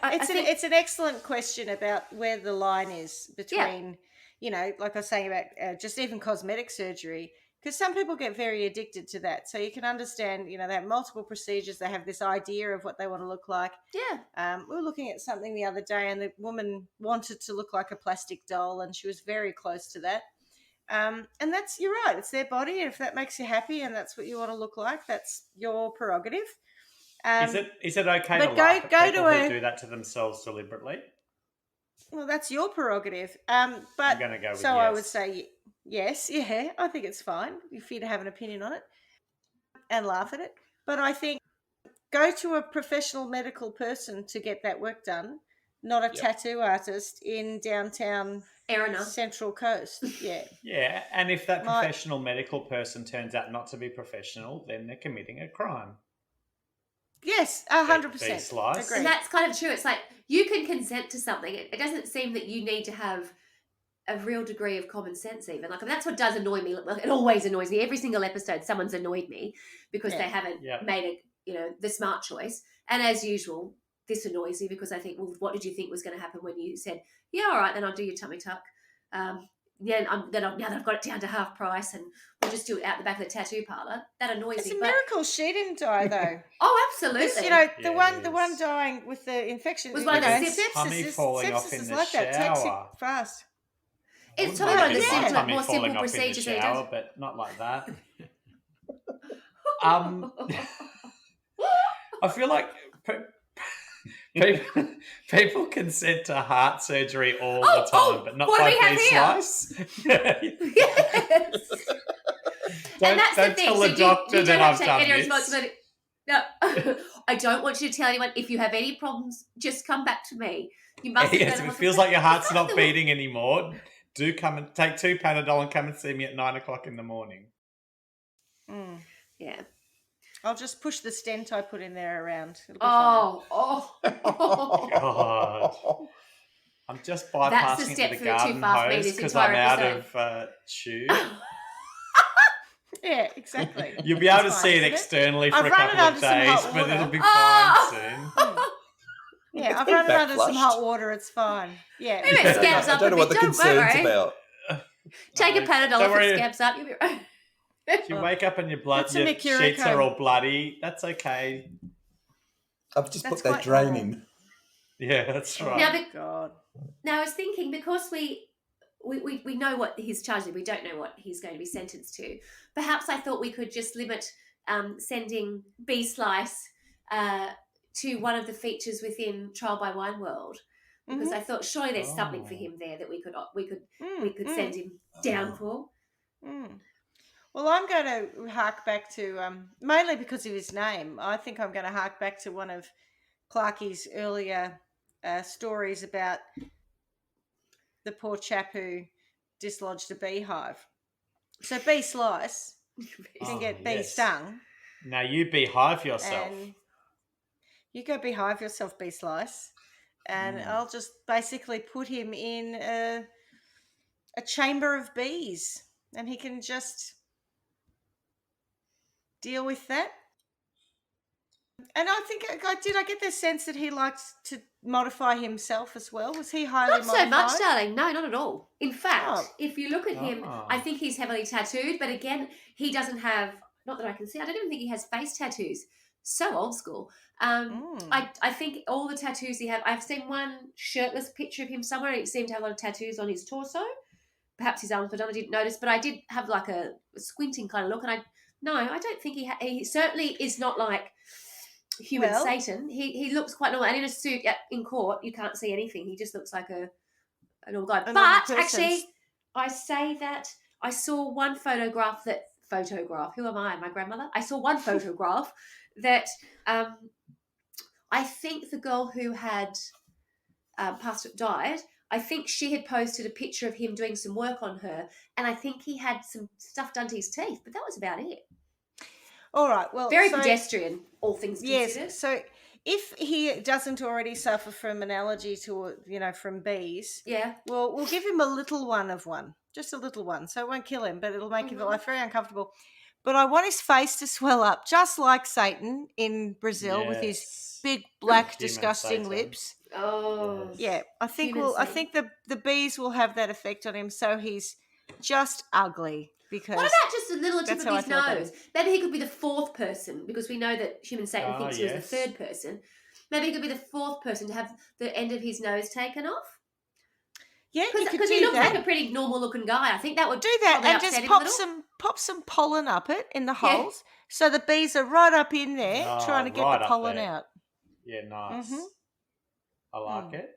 It's an excellent question about where the line is between, like I was saying about just even cosmetic surgery, because some people get very addicted to that. So you can understand, they have multiple procedures. They have this idea of what they want to look like. yeah. We were looking at something the other day, and the woman wanted to look like a plastic doll, and she was very close to that. And you're right, it's their body. If that makes you happy and that's what you want to look like, that's your prerogative. Is it okay but to go- laugh at go people to who a- do that to themselves deliberately? Well, that's your prerogative. But I'm going to go with I yes. would say yes. Yeah, I think it's fine if you have an opinion on it and laugh at it. But I think go to a professional medical person to get that work done, not a tattoo artist in downtown Erina. Central Coast. Yeah. Yeah, and if that My- professional medical person turns out not to be professional, then they're committing a crime. Yes, Be 100%. sliced. Agree. And that's kind of true. It's like you can consent to something. It doesn't seem that you need to have a real degree of common sense even. Like, I mean, that's what does annoy me. Like, it always annoys me. Every single episode someone's annoyed me because they haven't made the smart choice. And as usual, this annoys me because I think, well, what did you think was going to happen when you said, yeah, all right, then I'll do your tummy tuck. Now that I've got it down to half price and we'll just do it out the back of the tattoo parlour. That annoys me. It's a miracle she didn't die though. Oh, absolutely. The one dying with the infection was one of the sepsis. Falling off in the like that. Takes it fast. It's totally one of the simpler, more simple procedures in the shower, but not like that. I feel like people consent to heart surgery all the time, but not by B-slice. Yes. And that's the thing. Tell the doctor that I've done this. No, I don't want you to tell anyone. If you have any problems, just come back to me. You must. Yes, if it feels like your heart's not beating anymore, do come and take 2 Panadol and come and see me at 9:00 in the morning. Yeah. I'll just push the stent I put in there around. It'll be fine. God. I'm just bypassing it with the garden hose because I'm out of tube. Yeah, exactly. You'll be able to see it externally for a couple of days, but it'll be fine soon. Yeah, I've run it under some hot water. It's fine. Yeah. Maybe it scabs up. I don't know what the concern's about. Take a Panadol if it scabs up. You'll be right. If you wake up and your sheets are all bloody, that's okay. I've just put that drain in. Yeah, that's right. Now I was thinking, because we know what he's charged with, we don't know what he's going to be sentenced to. Perhaps I thought we could just limit sending B-Slice to one of the features within Trial by Wine World, because I thought surely there's something for him there that we could send him down for. Well, I'm going to hark back to, mainly because of his name, I think I'm going to hark back to one of Clarkie's earlier stories about the poor chap who dislodged a beehive. So B-Slice can get bee stung. Now you beehive yourself. And you go beehive yourself, B-Slice. And I'll just basically put him in a chamber of bees. And he can just deal with that. And I think I get the sense that he likes to modify himself as well. Was he highly modified? Not so much, darling. No, not at all. In fact, if you look at him, I think he's heavily tattooed. But again, he doesn't have, not that I can see, I don't even think he has face tattoos. So old school. I think all the tattoos he had, I've seen one shirtless picture of him somewhere, and he seemed to have a lot of tattoos on his torso. Perhaps his arms, but I didn't notice. But I did have like a squinting kind of look, and I don't think he certainly is not like human Satan. He looks quite normal, and in a suit in court you can't see anything. He just looks like a normal guy. But actually, I say that I saw one photograph. Who am I? My grandmother. I saw one photograph that I think the girl who had died. I think she had posted a picture of him doing some work on her, and I think he had some stuff done to his teeth, but that was about it. All right. Well, very pedestrian, all things considered. Yes. So if he doesn't already suffer from an allergy to, from bees, we'll give him a little one, just a little one. So it won't kill him, but it'll make him life very uncomfortable. But I want his face to swell up, just like Satan in Brazil with his big, black, disgusting lips. Oh, yeah. I think the bees will have that effect on him. So he's just ugly. Because what about just a little tip of his nose? Maybe he could be the fourth person, because we know that human Satan thinks he was the third person. Maybe he could be the fourth person to have the end of his nose taken off. Yeah, because he looks like a pretty normal-looking guy. I think that would do that, and just pop some pollen up it in the holes, so the bees are right up in there trying to get the pollen out. Yeah, nice. I like it.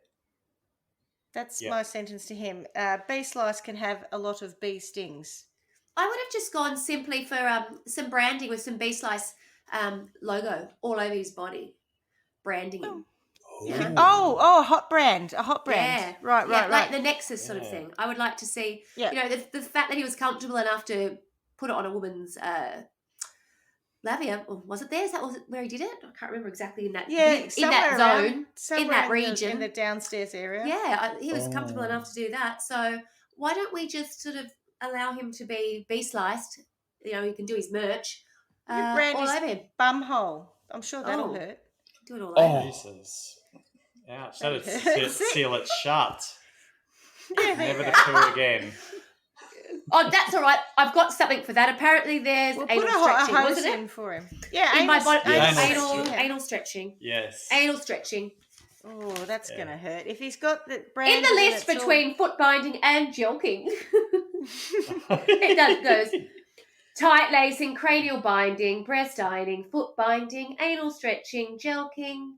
That's my sentence to him. B-Slice can have a lot of bee stings. I would have just gone simply for some branding with some B-Slice logo all over his body. Branding him. Oh, a hot brand. Yeah. Right. Like the Nexus sort of thing. I would like to see, the fact that he was comfortable enough to put it on a woman's labia. Or was it there? Was it where he did it? I can't remember exactly in that in that zone, in that region. In the downstairs area. Yeah, he was comfortable enough to do that. So why don't we just sort of allow him to be sliced? You know, he can do his merch Brand all his over him. bum hole. I'm sure that'll Oh. hurt. Do it all Oh. over. Jesus. Ouch. That That'd hurts. seal it shut. Yeah, Never to poo again. Oh, that's all right. I've got something for that. Apparently, there's We'll anal put a stretching, hose wasn't in it? for him. Yeah, In my body, Yes. anal stretching. Yes. Anal stretching. Oh, that's Yeah. gonna hurt. If he's got the In brand the list between foot binding and jelking, it goes tight lacing, cranial binding, breast ironing, foot binding, anal stretching, jelking,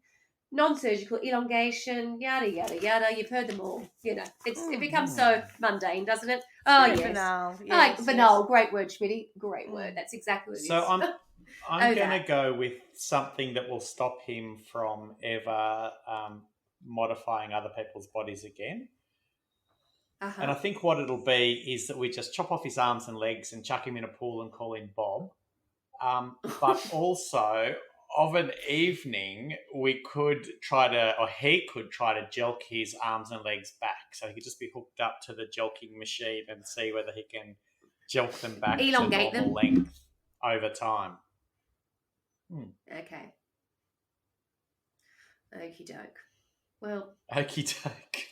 non-surgical elongation, yada yada yada. You've heard them all. You know, it becomes so mundane, doesn't it? Oh yes, banal. like Yes, banal. Great word, Schmitty. Great Mm. word. That's exactly what it is. So I'm Oh, going to that. go with something that will stop him from ever modifying other people's bodies again. Uh-huh. And I think what it'll be is that we just chop off his arms and legs and chuck him in a pool and call him Bob. But also, of an evening, we could he could try to jelk his arms and legs back. So he could just be hooked up to the jelking machine and see whether he can jelk them back Elongate to normal them. length over time. Okay. Okie doke. Well, Okie doke.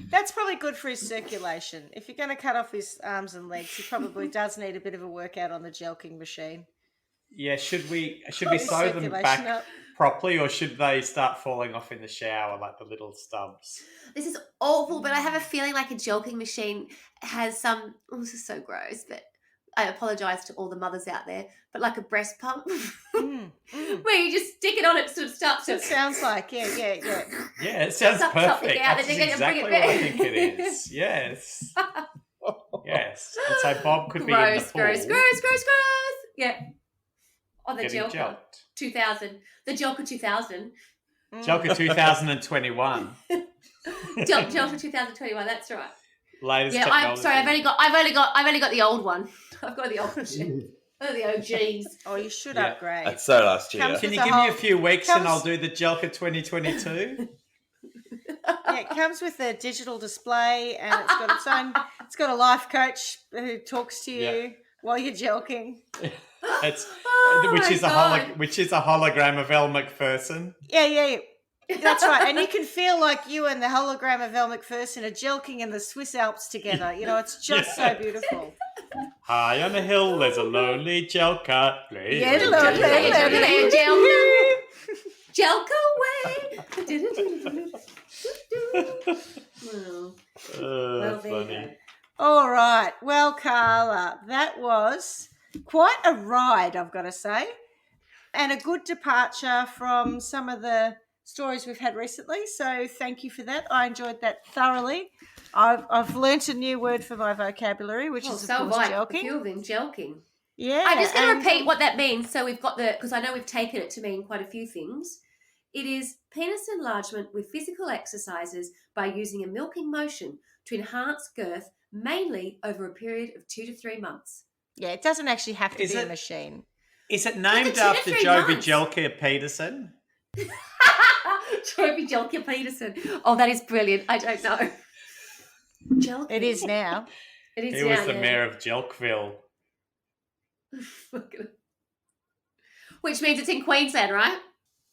That's probably good for his circulation. If you're going to cut off his arms and legs, he probably does need a bit of a workout on the jelking machine. Yeah, should we His sew them circulation back up. properly, or should they start falling off in the shower like the little stubs? this is awful, but I have a feeling like a jelking machine has some. Oh, this is so gross, but I apologise to all the mothers out there. But like a breast pump, where you just stick it on, it sort of starts to. It sounds like, yeah. Yeah, it sounds Suck something perfect. out That's and then you exactly bring what it I back. think it is. Yes. Yes. And so Bob could be in the Gross, pool. gross. Yeah. Oh, the getting Jelker jelked. 2000. The Jelker 2000. Jelker 2021. Jelker 2021. That's right. Latest Yeah, technology. I'm sorry. I've only got the old one. I've got the old version. Oh, the OGs. Oh, you should Yeah. upgrade. That's so last year. Comes Can you with give a me a whole- few weeks and comes- I'll do the Jelker 2022? Yeah, it comes with a digital display and it's got its own. It's got a life coach who talks to you Yeah. while you're jelking. It's Oh, which my is God. which is a hologram of Elle McPherson. Yeah. That's right. And you can feel like you and the hologram of Elle McPherson are jelking in the Swiss Alps together. You know, it's just Yeah. so beautiful. High on a hill, there's a lonely Jelker. Yeah, Play. lonely. Jelker away. Well, That's there you funny. go. All right. Well, Carla, that was quite a ride, I've got to say, and a good departure from some of the stories we've had recently. So thank you for that. I enjoyed that thoroughly. I've learnt a new word for my vocabulary, which Well, is, of so have course, I. A few jelking. of them, jelking. Yeah. I'm just going and- to repeat what that means. So we've got because I know we've taken it to mean quite a few things. It is penis enlargement with physical exercises by using a milking motion to enhance girth, mainly over a period of 2 to 3 months. Yeah, it doesn't actually have to Is be a it- machine. Is it named 2 to after 3 Joby months. Jelker Peterson? Joby Jelker Peterson. Oh, that is brilliant. I don't know. Jelker. It is now. It is He now, was the yeah. mayor of Jelkville. Which means it's in Queensland, right?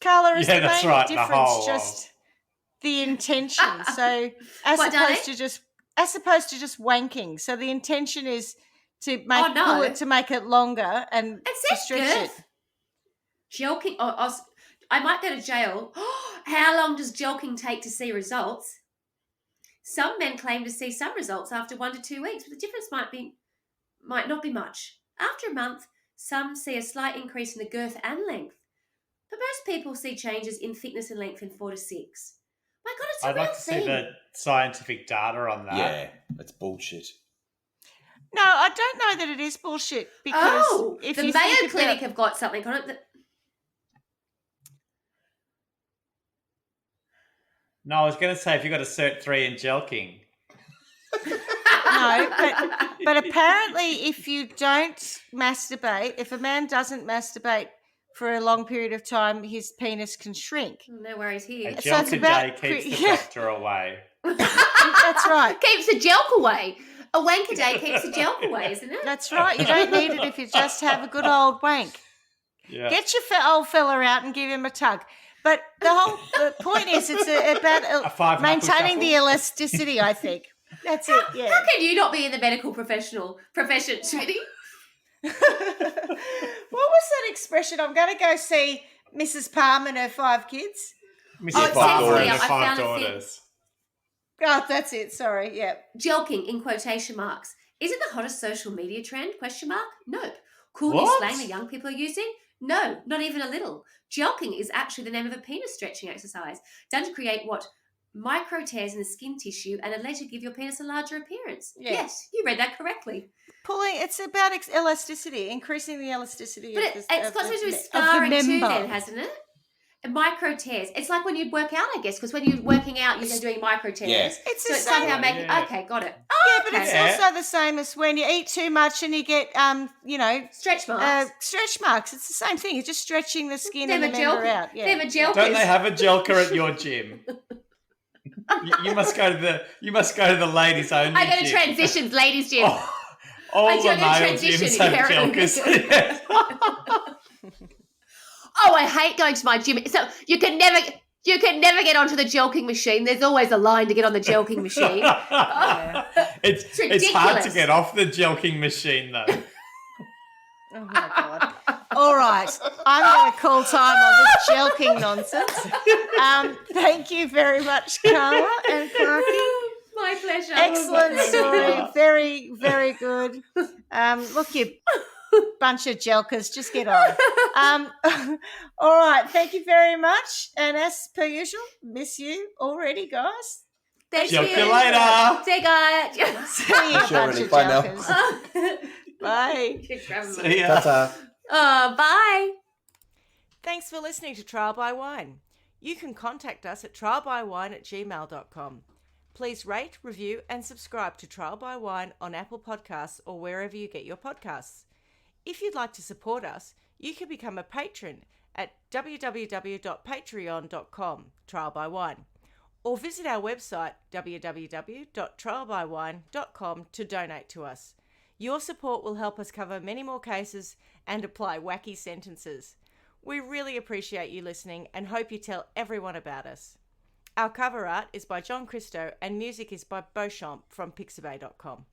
Carla, is Yeah, the that's main right, the difference whole just the intention? So as What, darling? opposed to just wanking. So the intention is to make Oh, no. pull it to make it longer and It to says stretch girth. Jelking. I might go to jail. How long does jelking take to see results? Some men claim to see some results after 1 to 2 weeks, but the difference might not be much. After a month, some see a slight increase in the girth and length. But most people see changes in thickness and length in 4 to 6. My God, it's a I'd real like to thing. see the scientific data on that. Yeah, that's bullshit. No, I don't know that it is bullshit because if the you Mayo think Clinic about, have got something on it that No, I was going to say if you got a Cert 3 in jelking. no, but apparently if you don't masturbate, if a man doesn't masturbate for a long period of time, his penis can shrink. No worries here. A So it's Jelka about day keeps the yeah. doctor away. That's right. Keeps the jelk away. A wanker day keeps the jelk away, isn't it? That's right. You don't need it if you just have a good old wank. Yeah. Get your old fella out and give him a tug. But the point is, it's about five-knuckle maintaining the shuffle. elasticity, I think. That's it, yeah. How can you not be in the medical profession, Smitty? What was that expression? I'm going to go see Mrs. Palm and her 5 kids. Mrs. Oh, it Palmer says and here, the I 5 found a thing. daughters. Oh, that's it. Sorry. Yeah. Jelking in quotation marks. Is it the hottest social media trend? Question mark. Nope. Cool new What? slang that young people are using? No, not even a little. Jelking is actually the name of a penis stretching exercise done to create what micro tears in the skin tissue and allegedly give your penis a larger appearance. Yeah. Yes, you read that correctly. It's about elasticity, increasing the elasticity But of it's got something to do with of the scarring too, member. then, hasn't it? And micro tears. It's like when you work out, I guess, because when you're working out, you're doing micro tears. Yeah. It's So the it's same. somehow making. Yeah. Okay, got it. Yeah, but it's Okay. also the same as when you eat too much and you get, Stretch marks. stretch marks. It's the same thing. You're just stretching the skin They're and the a member jelker. out. Yeah. They're a jelkers. Don't they have a Jelka at your gym? you must go to the ladies only. I go to gym. Transitions Ladies Gym. All I the do go to male transition, gyms have apparently. Jelkas. Yeah. Oh, I hate going to my gym. So you can never get onto the jelking machine. There's always a line to get on the jelking machine. It's hard to ridiculous. get off the jelking machine though. Oh my god! All right, I'm going to call time on this jelking nonsense. Thank you very much, Carla and Clarky. My pleasure. Excellent story. Very, very good. Look, you bunch of jelkers, just get on. All right, thank you very much. And as per usual, miss you already, guys. Thank Jelk you. you later. See you guys. See you, Sure, bunch really. of Bye now. jelkers. Bye. See ya. Ta-ta. Bye. Thanks for listening to Trial by Wine. You can contact us at trialbywine@gmail.com. Please rate, review, and subscribe to Trial by Wine on Apple Podcasts or wherever you get your podcasts. If you'd like to support us, you can become a patron at www.patreon.com, Trial by Wine, or visit our website www.trialbywine.com to donate to us. Your support will help us cover many more cases and apply wacky sentences. We really appreciate you listening and hope you tell everyone about us. Our cover art is by John Christo and music is by Beauchamp from pixabay.com.